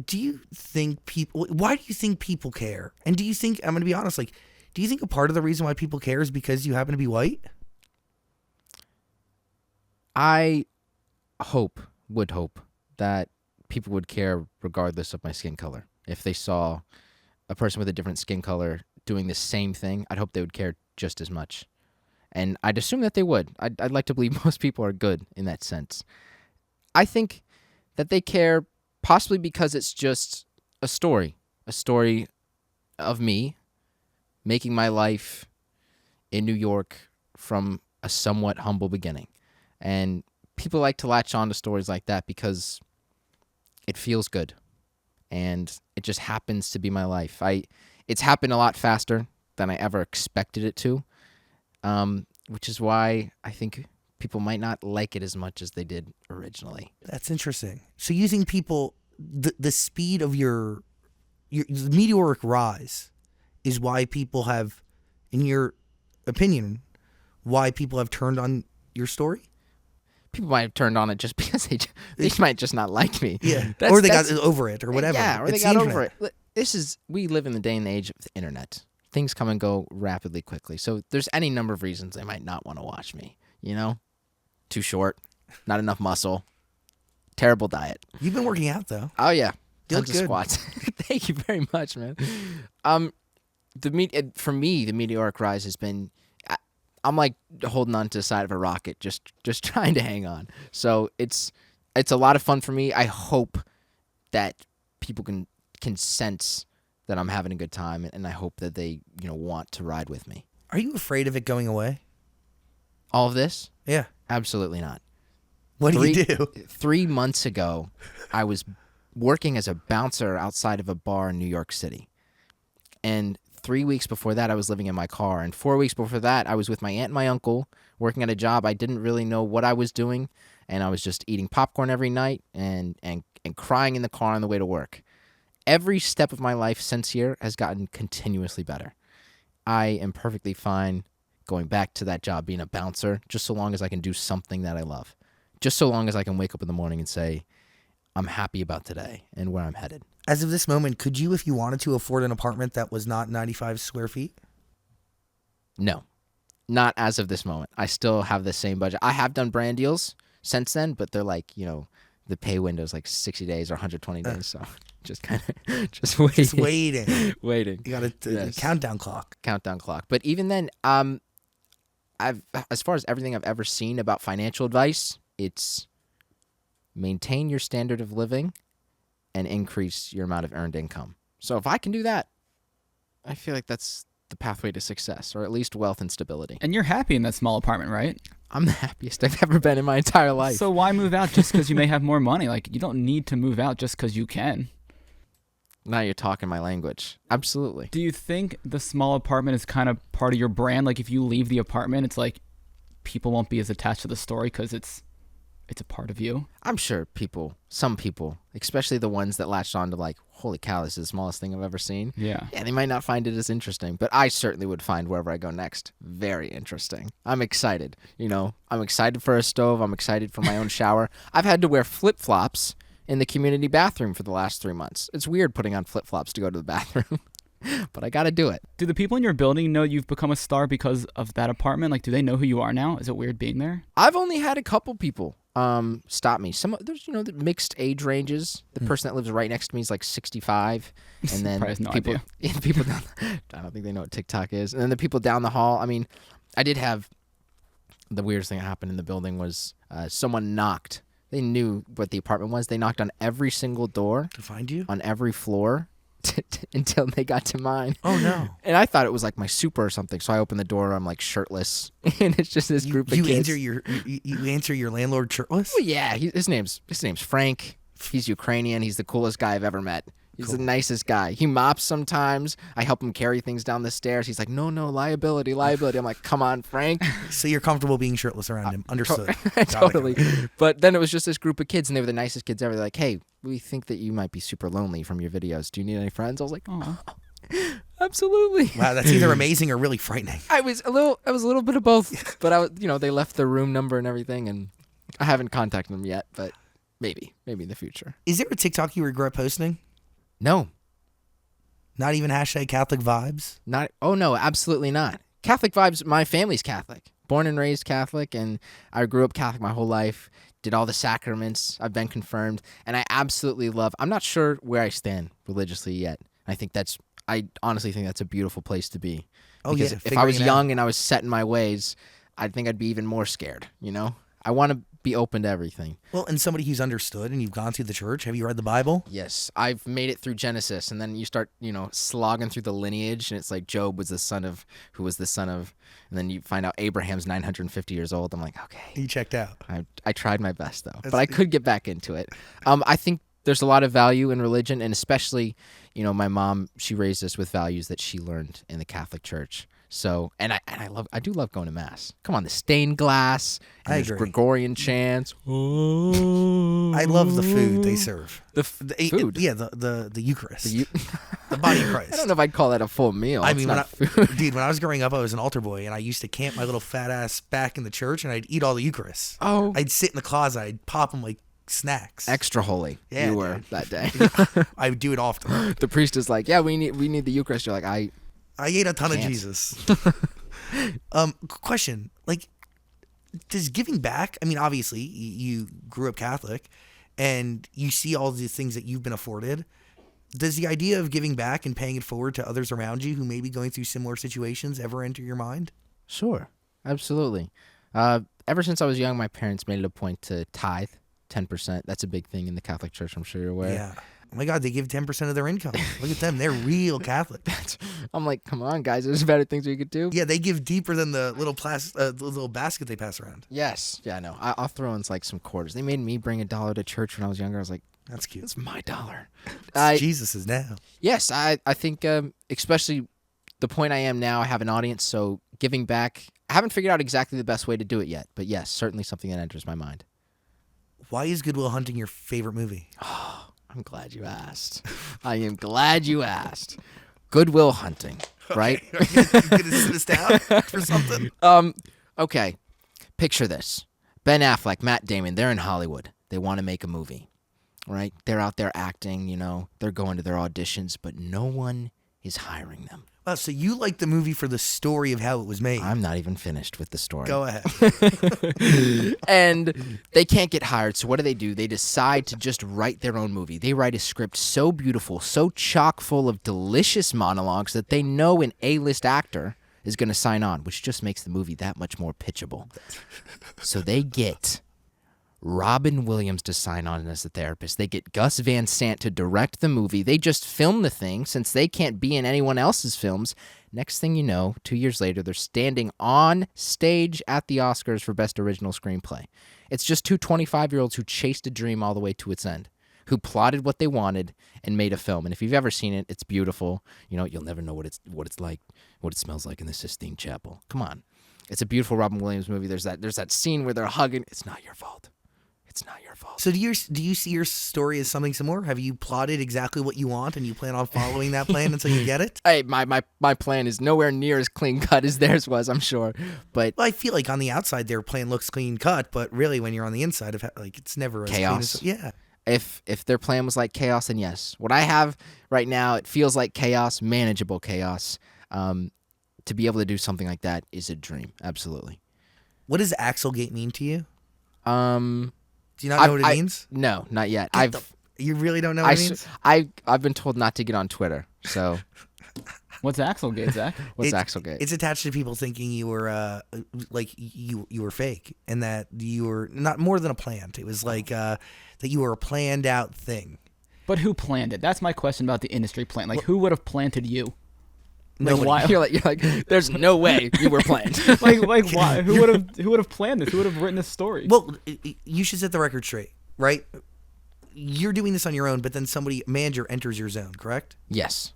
A: do you think why do you think people care? And do you think, I'm going to be honest, like, do you think a part of the reason why people care is because you happen to be white?
B: I would hope that people would care regardless of my skin color. If they saw a person with a different skin color doing the same thing, I'd hope they would care just as much. And I'd assume that they would. I'd like to believe most people are good in that sense. I think that they care possibly because it's just a story of me making my life in New York from a somewhat humble beginning. And people like to latch on to stories like that because it feels good. And it just happens to be my life. It's happened a lot faster than I ever expected it to, which is why I think people might not like it as much as they did originally.
A: That's interesting. So you think people, the speed of your meteoric rise is why people have, in your opinion, why people have turned on your story?
B: People might have turned on it just because they might just not like me.
A: Yeah, or they got over it or whatever.
B: Yeah, or
A: It's
B: they got
A: the
B: over
A: internet.
B: it. We live in the day and age of the internet. Things come and go rapidly, quickly. So there's any number of reasons they might not want to watch me. Too short, not enough muscle, terrible diet.
A: You've been working out though.
B: Oh yeah,
A: You look
B: tons of
A: good.
B: squats. Thank you very much, man. For me, the meteoric rise has been. I'm like holding on to the side of a rocket, just trying to hang on. So it's a lot of fun for me. I hope that people can sense that I'm having a good time, and I hope that they want to ride with me.
A: Are you afraid of it going away?
B: All of this?
A: Yeah.
B: Absolutely not.
A: What do you do?
B: 3 months ago, I was working as a bouncer outside of a bar in New York City. And 3 weeks before that, I was living in my car. And 4 weeks before that, I was with my aunt and my uncle working at a job. I didn't really know what I was doing. And I was just eating popcorn every night and crying in the car on the way to work. Every step of my life since here has gotten continuously better. I am perfectly fine going back to that job, being a bouncer, just so long as I can do something that I love. Just so long as I can wake up in the morning and say, I'm happy about today and where I'm headed.
A: As of this moment, could you, if you wanted to, afford an apartment that was not 95 square feet?
B: No, not as of this moment. I still have the same budget. I have done brand deals, since then, but they're like, the pay window's like 60 days or 120 days. So just kind of just waiting.
A: Just waiting.
B: Waiting.
A: You got a countdown clock.
B: Countdown clock. But even then, as far as everything I've ever seen about financial advice, it's maintain your standard of living and increase your amount of earned income. So if I can do that, I feel like that's the pathway to success, or at least wealth and stability.
C: And you're happy in that small apartment, right?
B: I'm the happiest I've ever been in my entire life.
C: So why move out just because you may have more money? Like, you don't need to move out just because you can.
B: Now you're talking my language. Absolutely.
C: Do you think the small apartment is kind of part of your brand? Like, if you leave the apartment, it's like people won't be as attached to the story because it's a part of you?
B: I'm sure some people, especially the ones that latched on to like, holy cow, this is the smallest thing I've ever seen.
C: Yeah,
B: they might not find it as interesting, but I certainly would find wherever I go next very interesting. I'm excited. I'm excited for a stove. I'm excited for my own shower. I've had to wear flip-flops in the community bathroom for the last 3 months. It's weird putting on flip-flops to go to the bathroom, but I got to do it.
C: Do the people in your building know you've become a star because of that apartment? Like, do they know who you are now? Is it weird being there?
B: I've only had a couple people stop me. There's the mixed age ranges. The person that lives right next to me is like 65, and then
C: Probably has no
B: people
C: idea.
B: people down, I don't think they know what TikTok is. And then the people down the hall. I mean, I did have the weirdest thing that happened in the building was someone knocked. They knew what the apartment was. They knocked on every single door
A: To find you?
B: on every floor until they got to mine.
A: Oh, no.
B: And I thought it was like my super or something. So I opened the door. I'm like shirtless, and it's just this group of
A: You
B: kids.
A: you answer your landlord shirtless?
B: Well, yeah, his name's Frank. He's Ukrainian. He's the coolest guy I've ever met. He's the nicest guy. He mops sometimes. I help him carry things down the stairs. He's like, no, liability. I'm like, come on, Frank.
A: So you're comfortable being shirtless around him. Understood.
B: Totally. But then it was just this group of kids, and they were the nicest kids ever. They're like, hey, we think that you might be super lonely from your videos. Do you need any friends? I was like, oh, absolutely.
A: Wow, that's either amazing or really frightening.
B: I was a little bit of both, but they left their room number and everything, and I haven't contacted them yet, but maybe in the future.
A: Is there a TikTok you regret posting?
B: No.
A: Not even hashtag Catholic vibes?
B: No, absolutely not. Catholic vibes, my family's Catholic. Born and raised Catholic, and I grew up Catholic my whole life, did all the sacraments, I've been confirmed, and I absolutely love, I'm not sure where I stand religiously yet. I honestly think that's a beautiful place to be.
A: Oh,
B: because
A: yeah.
B: if I was young and I was set in my ways, I think I'd be even more scared, I want to be open to everything.
A: Well, and somebody who's understood and you've gone through the church, have you read the Bible?
B: Yes, I've made it through Genesis, and then you start, slogging through the lineage, and it's like Job was the son of, and then you find out Abraham's 950 years old. I'm like, okay.
A: You checked out.
B: I tried my best, though, but I could get back into it. I think there's a lot of value in religion, and especially, my mom, she raised us with values that she learned in the Catholic Church. So, and I do love going to mass. Come on, the stained glass, and
A: I
B: there's
A: agree.
B: Gregorian chants.
A: I love the food they serve.
B: The food?
A: Yeah, the Eucharist. The body of Christ.
B: I don't know if I'd call that a full meal.
A: I
B: It's
A: mean,
B: not
A: dude, when I was growing up, I was an altar boy, and I used to camp my little fat ass back in the church, and I'd eat all the Eucharists.
B: Oh.
A: I'd sit in the closet, I'd pop them like snacks.
B: Extra holy.
A: Yeah,
B: you were
A: dude.
B: that day.
A: I would do it often.
B: The priest is like, yeah, we need the Eucharist. You're like,
A: I ate a ton
B: Can't.
A: of Jesus. Question, like, does giving back, I mean, obviously, you grew up Catholic, and you see all the things that you've been afforded. Does the idea of giving back and paying it forward to others around you who may be going through similar situations ever enter your mind?
B: Sure, absolutely. Ever since I was young, my parents made it a point to tithe 10%. That's a big thing in the Catholic Church, I'm sure you're aware.
A: Yeah. Oh my God, they give 10% of their income. Look at them. They're real Catholic.
B: I'm like, come on, guys. There's better things we could do.
A: Yeah, they give deeper than the little basket they pass around.
B: Yes. Yeah, I know. I'll throw in like some quarters. They made me bring $1 to church when I was younger. I was like,
A: That's cute.
B: it's my dollar.
A: It's Jesus's now.
B: Yes, I think especially the point I am now, I have an audience, so giving back, I haven't figured out exactly the best way to do it yet, but yes, certainly something that enters my mind.
A: Why is Good Will Hunting your favorite movie?
B: I'm glad you asked. I am glad you asked. Good Will Hunting, right?
A: Are you going to sit us down for something?
B: Okay. Picture this. Ben Affleck, Matt Damon, they're in Hollywood. They want to make a movie, right? They're out there acting, they're going to their auditions, but no one is hiring them.
A: Oh, so you like the movie for the story of how it was made.
B: I'm not even finished with the story.
A: Go ahead.
B: And they can't get hired, so what do? They decide to just write their own movie. They write a script so beautiful, so chock full of delicious monologues that they know an A-list actor is going to sign on, which just makes the movie that much more pitchable. So they get Robin Williams to sign on as the therapist. They get Gus Van Sant to direct the movie. They just film the thing since they can't be in anyone else's films. Next thing you know, 2 years later, they're standing on stage at the Oscars for Best Original Screenplay. It's just two 25-year-olds who chased a dream all the way to its end, who plotted what they wanted and made a film. And if you've ever seen it, it's beautiful. You know, you'll never know what it's like, what it smells like in the Sistine Chapel. Come on. It's a beautiful Robin Williams movie. There's that scene where they're hugging. It's not your fault. It's not your fault.
A: So do you see your story as something similar? Have you plotted exactly what you want and you plan on following that plan until you get it?
B: Hey, my plan is nowhere near as clean cut as theirs was, I'm sure. But
A: Well, I feel like on the outside their plan looks clean cut, but really when you're on the inside of like it's never as
B: Chaos.
A: clean as
B: if their plan was like chaos, then yes. What I have right now, it feels like chaos, manageable chaos. To be able to do something like that is a dream. Absolutely.
A: What does Axelgate mean to you? Do you not
B: I've-
A: know what it means?
B: No, not yet.
A: You really don't know what it means?
B: I've been told not to get on Twitter. So
C: What's Axelgate, Zach?
B: what's
A: It-
B: Axelgate?
A: It's attached to people thinking you were like you were fake and that you were not more than a plant. It was like that you were a planned out thing.
C: But who planned it? That's my question about the industry plan. Like, who would have planted you?
A: Nobody.
C: why-
B: You're like, there's no way you were planned.
C: like why? Who would have planned this? Who would have written this story?
A: Well, you should set the record straight, right? You're doing this on your own, but then manager enters your zone, correct?
B: Yes.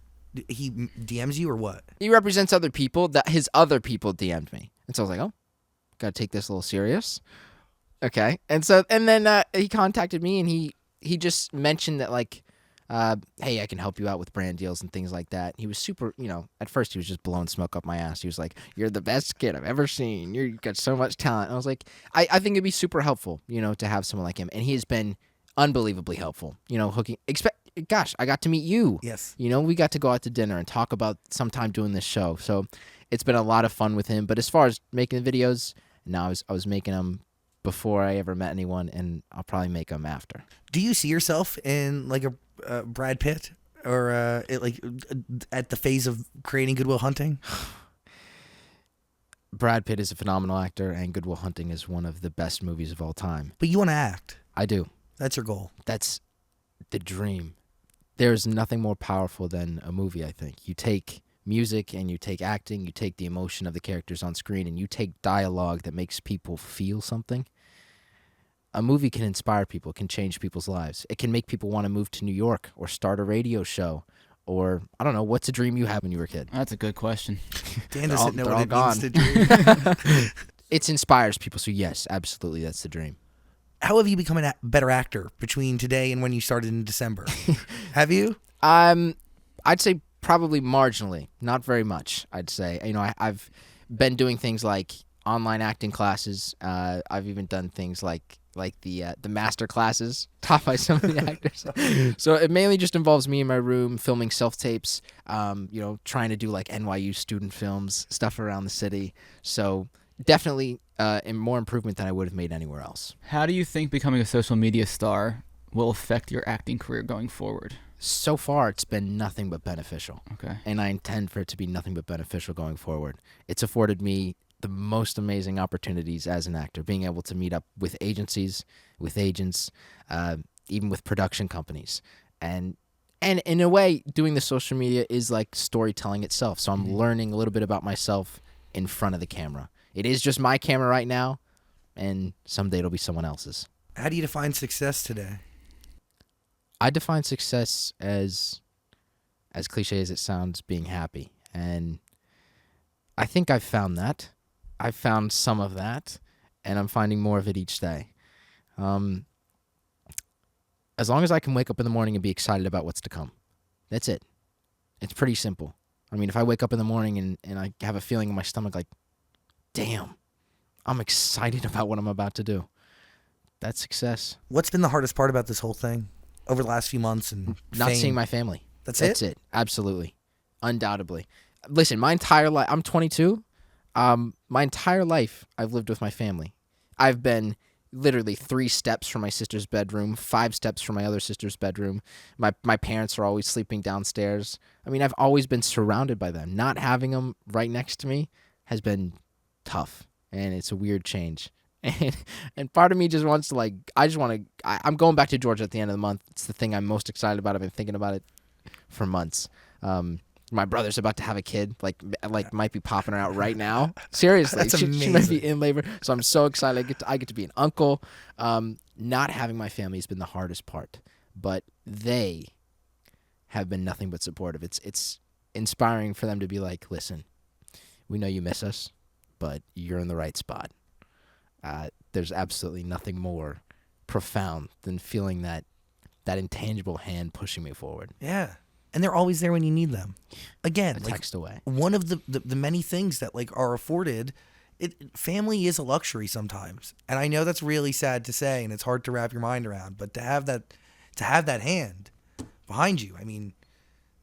A: He DMs you or what?
B: He represents other people that his other people DM'd me. And so I was like, oh, got to take this a little serious. Okay. And then he contacted me and he just mentioned that like, hey, I can help you out with brand deals and things like that. He was super, at first he was just blowing smoke up my ass. He was like, you're the best kid I've ever seen. You've got so much talent. And I was like, I think it'd be super helpful, to have someone like him. And he has been unbelievably helpful, gosh, I got to meet you.
A: Yes.
B: We got to go out to dinner and talk about sometime doing this show. So it's been a lot of fun with him. But as far as making the videos, no, I was making them before I ever met anyone, and I'll probably make them after.
A: Do you see yourself in like a Brad Pitt or at the phase of creating Good Will Hunting?
B: Brad Pitt is a phenomenal actor, and Good Will Hunting is one of the best movies of all time.
A: But you want to act.
B: I do.
A: That's your goal.
B: That's the dream. There's nothing more powerful than a movie, I think. You take music and you take acting, you take the emotion of the characters on screen, and you take dialogue that makes people feel something. A movie can inspire people, can change people's lives. It can make people want to move to New York or start a radio show. Or, I don't know, what's a dream you had when you were a kid?
C: That's a good question.
A: Dan doesn't know
B: they're
A: what
B: all
A: it means to dream.
B: It inspires people, so yes, absolutely, that's the dream.
A: How have you become a better actor between today and when you started in December? Have you?
B: I'd say probably marginally, not very much. I'd say I've been doing things like online acting classes. I've even done things like the master classes taught by some of the actors. So it mainly just involves me in my room filming self tapes. Trying to do like NYU student films, stuff around the city. So definitely more improvement than I would have made anywhere else.
C: How do you think becoming a social media star will affect your acting career going forward?
B: So far, it's been nothing but beneficial.
C: Okay.
B: And I intend for it to be nothing but beneficial going forward. It's afforded me the most amazing opportunities as an actor, being able to meet up with agencies, with agents, even with production companies. And in a way, doing the social media is like storytelling itself. So I'm learning a little bit about myself in front of the camera. It is just my camera right now, and someday it'll be someone else's.
A: How do you define success today?
B: I define success as cliche as it sounds, being happy. And I think I've found that. I've found some of that, and I'm finding more of it each day. As long as I can wake up in the morning and be excited about what's to come. That's it. It's pretty simple. I mean, if I wake up in the morning and I have a feeling in my stomach like, damn, I'm excited about what I'm about to do. That's success.
A: What's been the hardest part about this whole thing over the last few months and
B: Not
A: fame?
B: seeing my family.
A: That's
B: it. Absolutely. Undoubtedly. listen, my entire life, I'm 22. My entire life, I've lived with my family. I've been literally 3 steps from my sister's bedroom, 5 steps from my other sister's bedroom. My parents are always sleeping downstairs. I mean, I've always been surrounded by them. Not having them right next to me has been tough, and it's a weird change. And part of me just wants to I'm going back to Georgia at the end of the month. It's the thing I'm most excited about. I've been thinking about it for months. My brother's about to have a kid, like might be popping her out right now. Seriously,
A: That's
B: she might be in labor. So I'm so excited. I get to be an uncle. Not having my family has been the hardest part, but they have been nothing but supportive. It's inspiring for them to be like, listen, we know you miss us, but you're in the right spot. There's absolutely nothing more profound than feeling that intangible hand pushing me forward.
A: Yeah. And they're always there when you need them. Again,
B: A text away.
A: One of the many things that are afforded, family is a luxury sometimes. And I know that's really sad to say, and it's hard to wrap your mind around. But to have that hand behind you, I mean,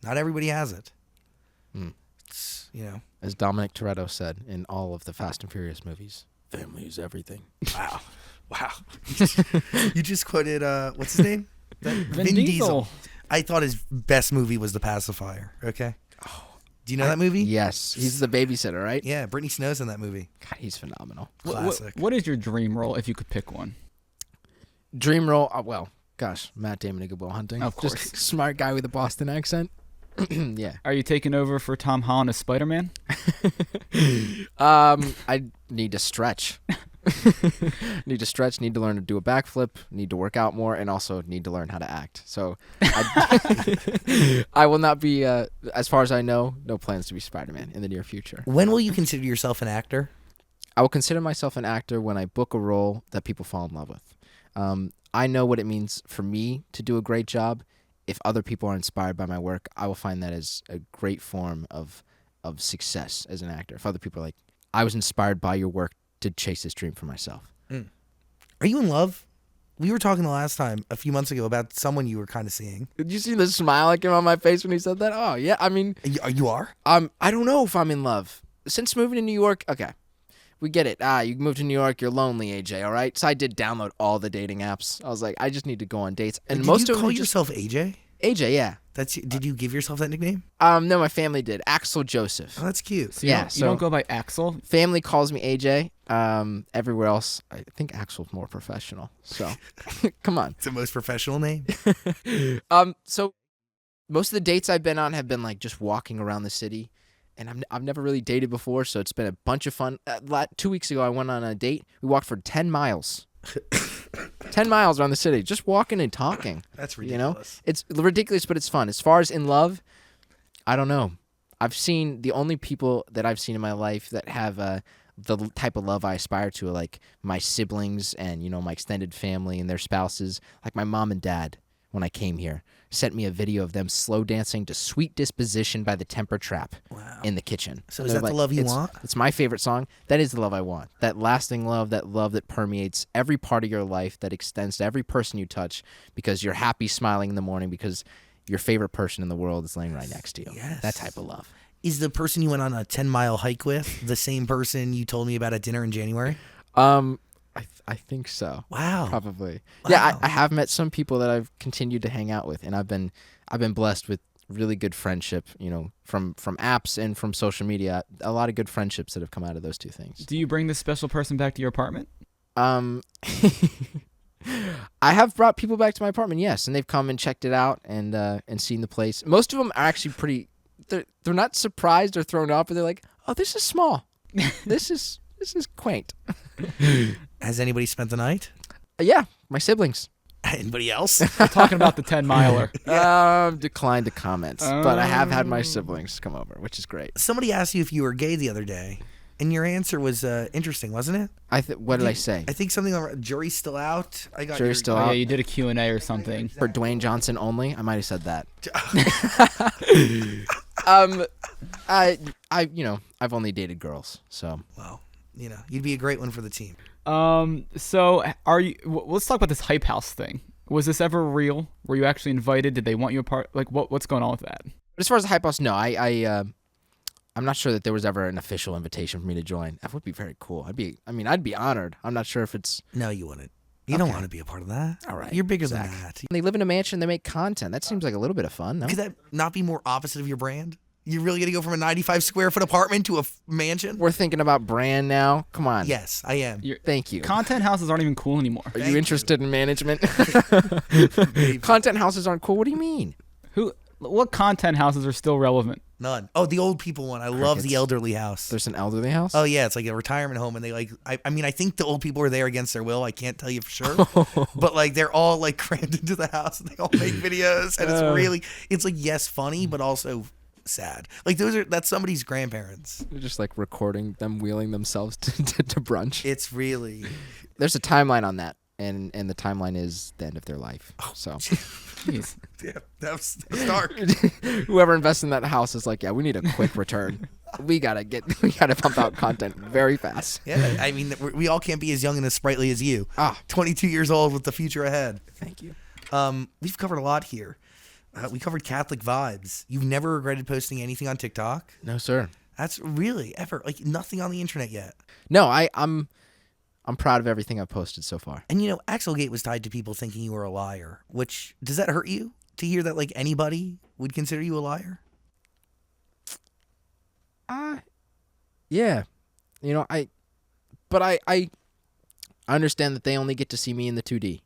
A: not everybody has it. It's,
B: As Dominic Toretto said in all of the Fast and Furious movies, family is everything.
A: Wow. You just quoted what's his name? Vin Diesel. I thought his best movie was The Pacifier. Okay. Oh, do you know that movie?
B: Yes, he's the babysitter, right?
A: Yeah, Brittany Snow's in that movie.
B: God, he's phenomenal.
A: Classic.
C: What is your dream role if you could pick one?
B: Dream role? Matt Damon and Good Will Hunting.
C: Of course.
B: Just smart guy with a Boston accent. Yeah.
C: Are you taking over for Tom Holland as Spider-Man?
B: I need to stretch. Need to learn to do a backflip, need to work out more, and also need to learn how to act. So I will not be, as far as I know, no plans to be Spider-Man in the near future.
A: When will you consider yourself an actor?
B: I will consider myself an actor when I book a role that people fall in love with. I know what it means for me to do a great job. If other people are inspired by my work, I will find that as a great form of success as an actor. If other people are like, I was inspired by your work to chase this dream for myself.
A: Are you in love? We were talking the last time, a few months ago, about someone you were kind of seeing.
B: Did you see the smile that came on my face when he said that? Oh, yeah. I mean,
A: You are?
B: I don't know if I'm in love. Since moving to New York, okay, we get it. You moved to New York, you're lonely, AJ, all right? So I did download all the dating apps. I was like, I just need to go on dates. And
A: Did
B: most
A: you
B: of
A: call
B: them
A: yourself AJ?
B: AJ, yeah.
A: Did you give yourself that nickname?
B: No, my family did. Axel Joseph.
A: Oh, that's cute.
C: So
B: Yeah,
C: you
B: so-
C: don't go by Axel?
B: Family calls me AJ. Everywhere else, I think Axel's more professional. So, come on.
A: It's the most professional name.
B: So most of the dates I've been on have been like just walking around the city, and I've never really dated before, so it's been a bunch of fun. 2 weeks ago, I went on a date. We walked for 10 miles. 10 miles around the city, just walking and talking.
A: That's ridiculous.
B: It's ridiculous, but it's fun. As far as in love, I don't know. I've seen the only people that I've seen in my life that have the type of love I aspire to are like my siblings and, my extended family and their spouses. Like my mom and dad, when I came here, sent me a video of them slow dancing to Sweet Disposition by the Temper Trap in the kitchen.
A: So
B: And
A: is
B: they're
A: that the love you want?
B: It's my favorite song. That is the love I want. That lasting love that permeates every part of your life, that extends to every person you touch because you're happy smiling in the morning because your favorite person in the world is laying right next to you.
A: Yes.
B: That type of love.
A: Is the person you went on a 10-mile hike with the same person you told me about at dinner in January?
B: I think so.
A: Wow.
B: Probably.
A: Wow.
B: Yeah, I have met some people that I've continued to hang out with, and I've been blessed with really good friendship, from apps and from social media. A lot of good friendships that have come out of those two things.
C: Do you bring this special person back to your apartment?
B: I have brought people back to my apartment, yes, and they've come and checked it out and seen the place. Most of them are actually pretty. They're not surprised or thrown off, but they're like, "Oh, this is small. This is quaint."
A: Has anybody spent the night?
B: Yeah, my siblings.
A: Anybody else?
C: We're talking about the 10-miler.
B: Declined to comment, but I have had my siblings come over, which is great.
A: Somebody asked you if you were gay the other day, and your answer was interesting, wasn't it?
B: What did I say?
A: I think something on jury's still out. I got
B: Jury's still
C: Oh,
B: out.
C: yeah, you did a Q&A or something.
B: For Dwayne Johnson only, I might have said that. I've only dated girls, so.
A: Well, you'd be a great one for the team.
C: So let's talk about this hype house thing. Was this ever real? Were you actually invited? Did they want you a part? Like, what's going on with that?
B: But as far as the hype house, no. I'm not sure that there was ever an official invitation for me to join. That would be very cool. I'd be honored. I'm not sure if it's.
A: No, you wouldn't. You don't want to be a part of that.
B: All right.
A: You're bigger
B: Zach.
A: than that.
B: They live in a mansion. They make content. That seems like a little bit of fun. No?
A: Could that not be more opposite of your brand? You're really going to go from a 95 square foot apartment to a mansion?
B: We're thinking about brand now. Come on.
A: Yes, I am.
B: Thank you.
C: Content houses aren't even cool anymore.
B: Are you interested in management? Content houses aren't cool. What do you mean?
C: What content houses are still relevant?
A: None. Oh, the old people one. I love the elderly house.
B: There's an elderly house?
A: Oh, yeah. It's like a retirement home. And they I think the old people are there against their will. I can't tell you for sure. But like they're all like crammed into the house and they all make videos. And it's like, yes, funny, but also sad. Like that's somebody's grandparents.
B: They're just like recording them wheeling themselves to brunch.
A: It's really.
B: There's a timeline on that. And the timeline is the end of their life. So,
C: Jeez.
A: Yeah, that's dark.
B: Whoever invests in that house is like, yeah, we need a quick return. we gotta pump out content very fast.
A: Yeah, I mean, we all can't be as young and as sprightly as you. 22 years old with the future ahead.
B: Thank you.
A: We've covered a lot here. We covered Catholic vibes. You've never regretted posting anything on TikTok?
B: No, sir.
A: That's really ever like nothing on the internet yet.
B: No, I'm proud of everything I've posted so far.
A: And Axelgate was tied to people thinking you were a liar, which does that hurt you to hear that like anybody would consider you a liar?
B: Yeah. I understand that they only get to see me in the 2D.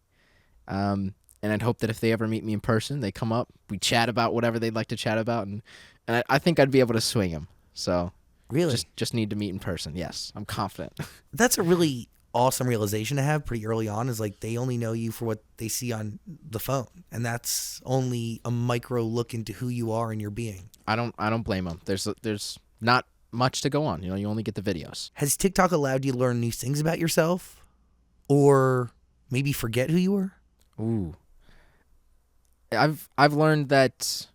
B: And I'd hope that if they ever meet me in person, they come up, we chat about whatever they'd like to chat about, and I think I'd be able to swing them. So
A: really,
B: just need to meet in person. Yes, I'm confident.
A: That's a really awesome realization to have pretty early on. Is like they only know you for what they see on the phone, and that's only a micro look into who you are and your being.
B: I don't blame them. There's not much to go on. You only get the videos.
A: Has TikTok allowed you to learn new things about yourself, or maybe forget who you were?
B: Ooh. I've learned that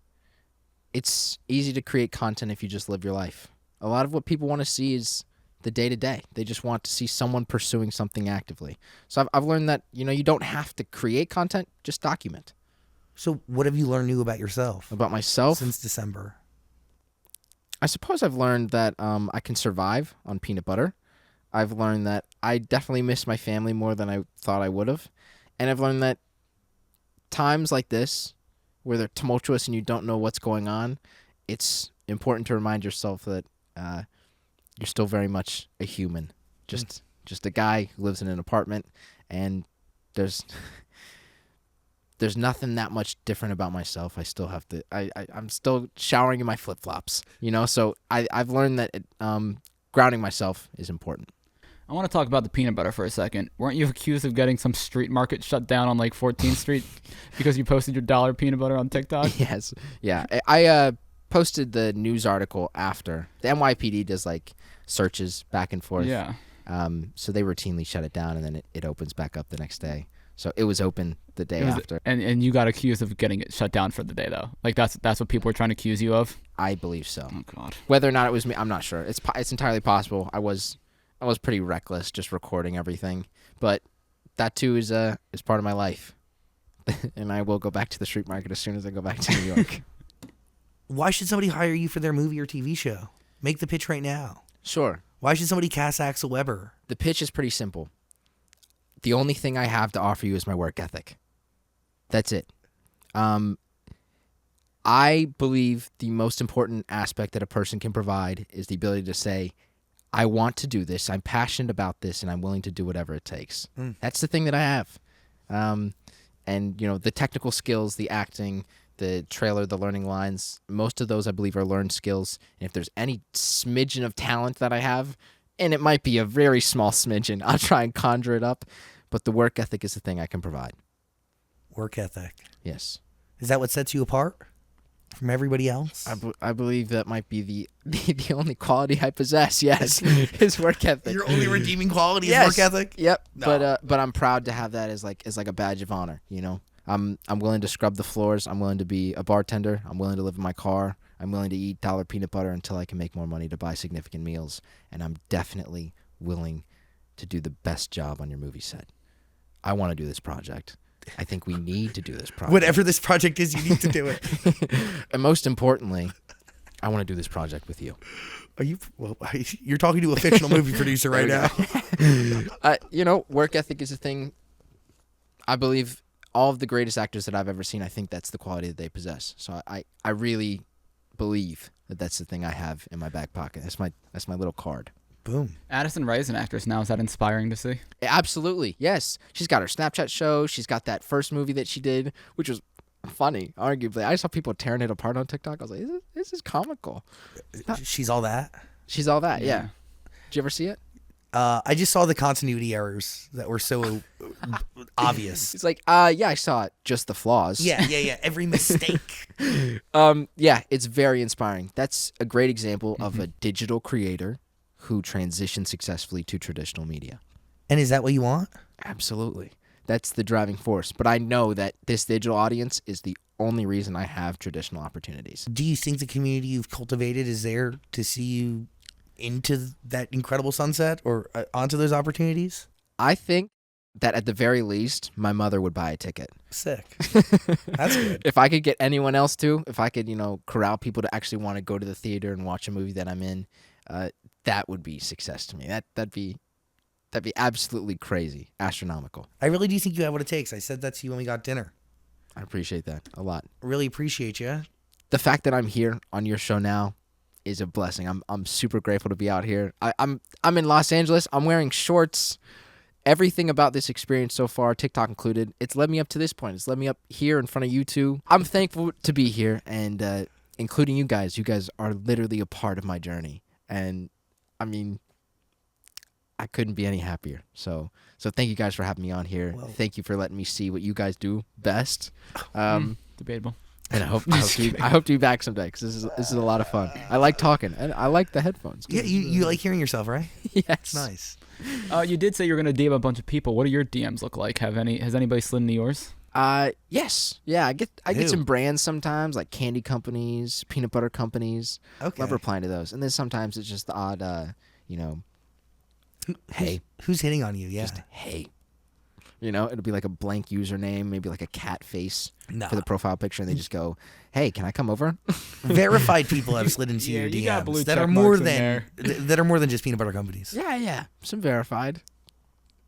B: it's easy to create content if you just live your life. A lot of what people want to see is the day-to-day. They just want to see someone pursuing something actively. So I've learned that, you don't have to create content, just document.
A: So what have you learned new about yourself?
B: About myself?
A: Since December.
B: I suppose I've learned that I can survive on peanut butter. I've learned that I definitely miss my family more than I thought I would have. And I've learned that times like this, where they're tumultuous and you don't know what's going on, it's important to remind yourself that you're still very much a human, just a guy who lives in an apartment, and there's nothing that much different about myself. I still have to. I'm still showering in my flip flops, So I've learned that grounding myself is important.
C: I want to talk about the peanut butter for a second. Weren't you accused of getting some street market shut down on like 14th Street because you posted your $1 peanut butter on TikTok?
B: Yes. Yeah. I posted the news article after. The NYPD does like searches back and forth.
C: Yeah.
B: So they routinely shut it down, and then it opens back up the next day. So it was open the day after.
C: And you got accused of getting it shut down for the day, though. Like that's what people were trying to accuse you of?
B: I believe so.
C: Oh, God. Whether
B: Whether or not it was me, I'm not sure. It's entirely possible. I was pretty reckless, just recording everything. But that too is part of my life. And I will go back to the street market as soon as I go back to New York.
A: Why should somebody hire you for their movie or TV show? Make the pitch right now.
B: Sure.
A: Why should somebody cast Axel Webber?
B: The pitch is pretty simple. The only thing I have to offer you is my work ethic. That's it. I believe the most important aspect that a person can provide is the ability to say, I want to do this, I'm passionate about this, and I'm willing to do whatever it takes. That's the thing that I have. And, the technical skills, the acting, the trailer, the learning lines, most of those I believe are learned skills. And if there's any smidgen of talent that I have, and it might be a very small smidgen, I'll try and conjure it up. But the work ethic is the thing I can provide.
A: Work ethic.
B: Yes.
A: Is that what sets you apart from everybody else?
B: I believe that might be the only quality I possess. Yes, is work ethic.
A: Your only redeeming quality is work ethic?
B: Yep.
A: No.
B: But I'm proud to have that as like a badge of honor. I'm willing to scrub the floors. I'm willing to be a bartender. I'm willing to live in my car. I'm willing to eat $1 peanut butter until I can make more money to buy significant meals. And I'm definitely willing to do the best job on your movie set. I want to do this project. I think we need to do this project.
A: Whatever this project is, you need to do it.
B: And most importantly, I want to do this project with you.
A: Are you? Well, you're talking to a fictional movie producer right now.
B: Work ethic is a thing. I believe all of the greatest actors that I've ever seen, I think that's the quality that they possess. So I really believe that that's the thing I have in my back pocket. That's my little card.
A: Boom.
C: Addison Rae is an actress now. Is that inspiring to see?
B: Absolutely, yes. She's got her Snapchat show. She's got that first movie that she did, which was funny, arguably. I saw people tearing it apart on TikTok. I was like, this is comical.
A: She's all that?
B: She's all that, yeah. Did you ever see it?
A: I just saw the continuity errors that were so obvious.
B: It's like, yeah, I saw it. Just the flaws.
A: Yeah. Every mistake.
B: Yeah, it's very inspiring. That's a great example of a digital creator who transitioned successfully to traditional media.
A: And is that what you want?
B: Absolutely. That's the driving force. But I know that this digital audience is the only reason I have traditional opportunities.
A: Do you think the community you've cultivated is there to see you into that incredible sunset or onto those opportunities?
B: I think that at the very least, my mother would buy a ticket.
A: Sick. That's good.
B: If I could get anyone else to, if I could, corral people to actually want to go to the theater and watch a movie that I'm in, that would be success to me. That'd be absolutely crazy, astronomical.
A: I really do think you have what it takes. I said that to you when we got dinner.
B: I appreciate that a lot.
A: Really appreciate you.
B: The fact that I'm here on your show now is a blessing. I'm super grateful to be out here. I'm in Los Angeles. I'm wearing shorts. Everything about this experience so far, TikTok included, it's led me up to this point. It's led me up here in front of you two. I'm thankful to be here, and including you guys. You guys are literally a part of my journey, and I mean, I couldn't be any happier. So thank you guys for having me on here.
A: Whoa.
B: Thank you for letting me see what you guys do best.
C: Debatable.
B: And I hope to be back someday because this is a lot of fun. I like talking, and I like the headphones.
A: Yeah, you like hearing yourself, right?
B: Yes.
A: Nice.
C: You did say you were going to DM a bunch of people. What do your DMs look like? Has anybody slid into yours?
B: Yes. Yeah, I get
A: Who?
B: some brands sometimes, like candy companies, peanut butter companies.
A: Okay.
B: Love replying to those. And then sometimes it's just the odd, hey.
A: Who's hitting on you? Yeah.
B: Just hey. It'll be like a blank username, maybe like a cat face
A: Nah.
B: for the profile picture, and they just go, "Hey, can I come over?"
A: Verified people have slid into your
C: you got blue
A: DMs that
C: check
A: are more
C: marks in
A: than that are more than just peanut butter companies.
B: Yeah, some verified.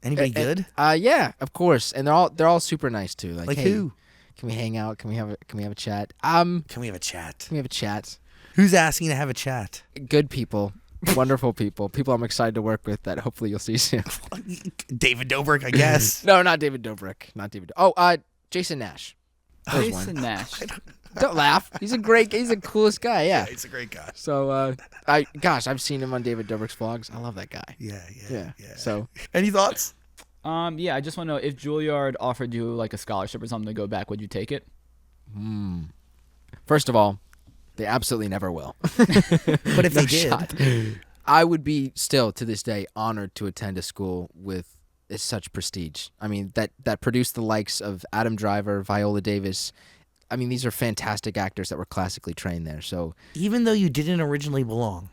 A: Anybody good?
B: Yeah, of course, and they're all super nice too.
A: Like
B: hey,
A: who?
B: Can we hang out? Can we have a chat?
A: Can we have a chat?
B: Can we have a chat?
A: Who's asking to have a chat?
B: Good people. Wonderful people I'm excited to work with that hopefully you'll see soon.
A: David Dobrik, I guess.
B: No, not David Dobrik. Jason Nash. There's
C: Jason
B: one.
C: Nash.
B: Don't laugh. He's the coolest guy, yeah.
A: He's a great guy.
B: So, I've seen him on David Dobrik's vlogs. I love that guy.
A: Yeah.
B: So,
A: Any thoughts?
C: Yeah, I just want to know if Juilliard offered you like a scholarship or something to go back, would you take it?
B: first of all, they absolutely never will.
A: But if
B: No
A: they did,
B: shot. I would be still to this day honored to attend a school with such prestige. I mean, that produced the likes of Adam Driver, Viola Davis. I mean, these are fantastic actors that were classically trained there. So
A: even though you didn't originally belong,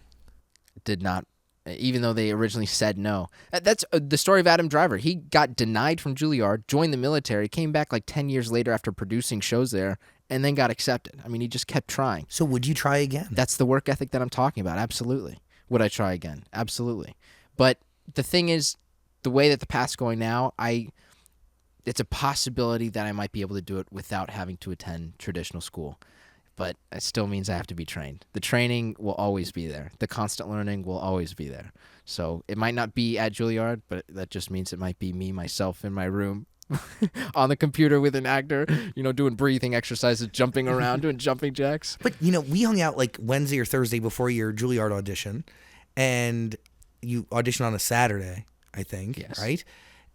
B: did not, even though they originally said no. That's the story of Adam Driver. He got denied from Juilliard, joined the military, came back like 10 years later after producing shows there, and then got accepted. I mean, he just kept trying.
A: so would you try again?
B: That's the work ethic that I'm talking about. Absolutely. Would I try again? Absolutely. But the thing is, the way that the path's going now, it's a possibility that I might be able to do it without having to attend traditional school. But it still means I have to be trained. The training will always be there. The constant learning will always be there. So it might not be at Juilliard, but that just means it might be me, myself, in my room on the computer with an actor, doing breathing exercises, jumping around, doing jumping jacks.
A: But, we hung out like Wednesday or Thursday before your Juilliard audition, and you auditioned on a Saturday, I think,
B: Yes.
A: right?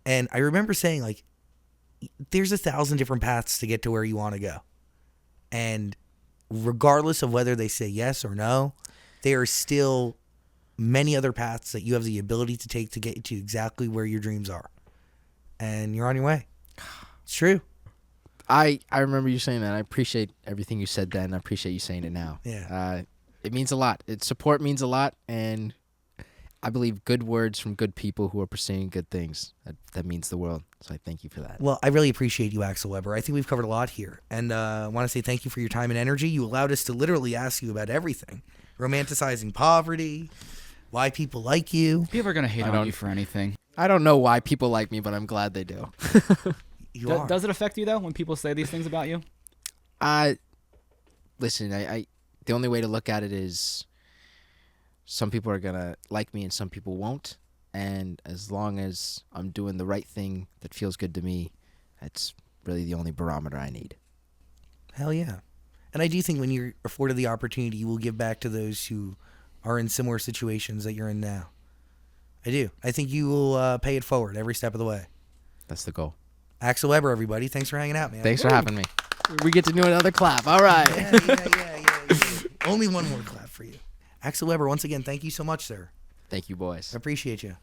A: And I remember saying, like, there's 1,000 different paths to get to where you want to go. And regardless of whether they say yes or no, there are still many other paths that you have the ability to take to get to exactly where your dreams are. And you're on your way. It's true.
B: I remember you saying that. I appreciate everything you said then. I appreciate you saying it now.
A: Yeah.
B: It means a lot. Support means a lot, and I believe good words from good people who are pursuing good things. That means the world. So I thank you for that.
A: Well, I really appreciate you, Axel Webber. I think we've covered a lot here. And I want to say thank you for your time and energy. You allowed us to literally ask you about everything. romanticizing poverty, why people like you.
C: People are gonna hate on you for anything.
B: I don't know why people like me, but I'm glad they do.
A: You are.
C: Does it affect you though when people say these things about you?
B: Listen, I the only way to look at it is some people are gonna like me and some people won't. And as long as I'm doing the right thing that feels good to me, that's really the only barometer I need.
A: Hell yeah. And I do think when you're afforded the opportunity, you will give back to those who are in similar situations that you're in now. I do. I think you will pay it forward every step of the way.
B: That's the goal.
A: Axel Webber, everybody. Thanks for hanging out, man.
B: Thanks for having me. We get to do another clap. All right.
A: Yeah. Only one more clap for you. Axel Webber, once again, thank you so much, sir.
B: Thank you, boys.
A: I appreciate you.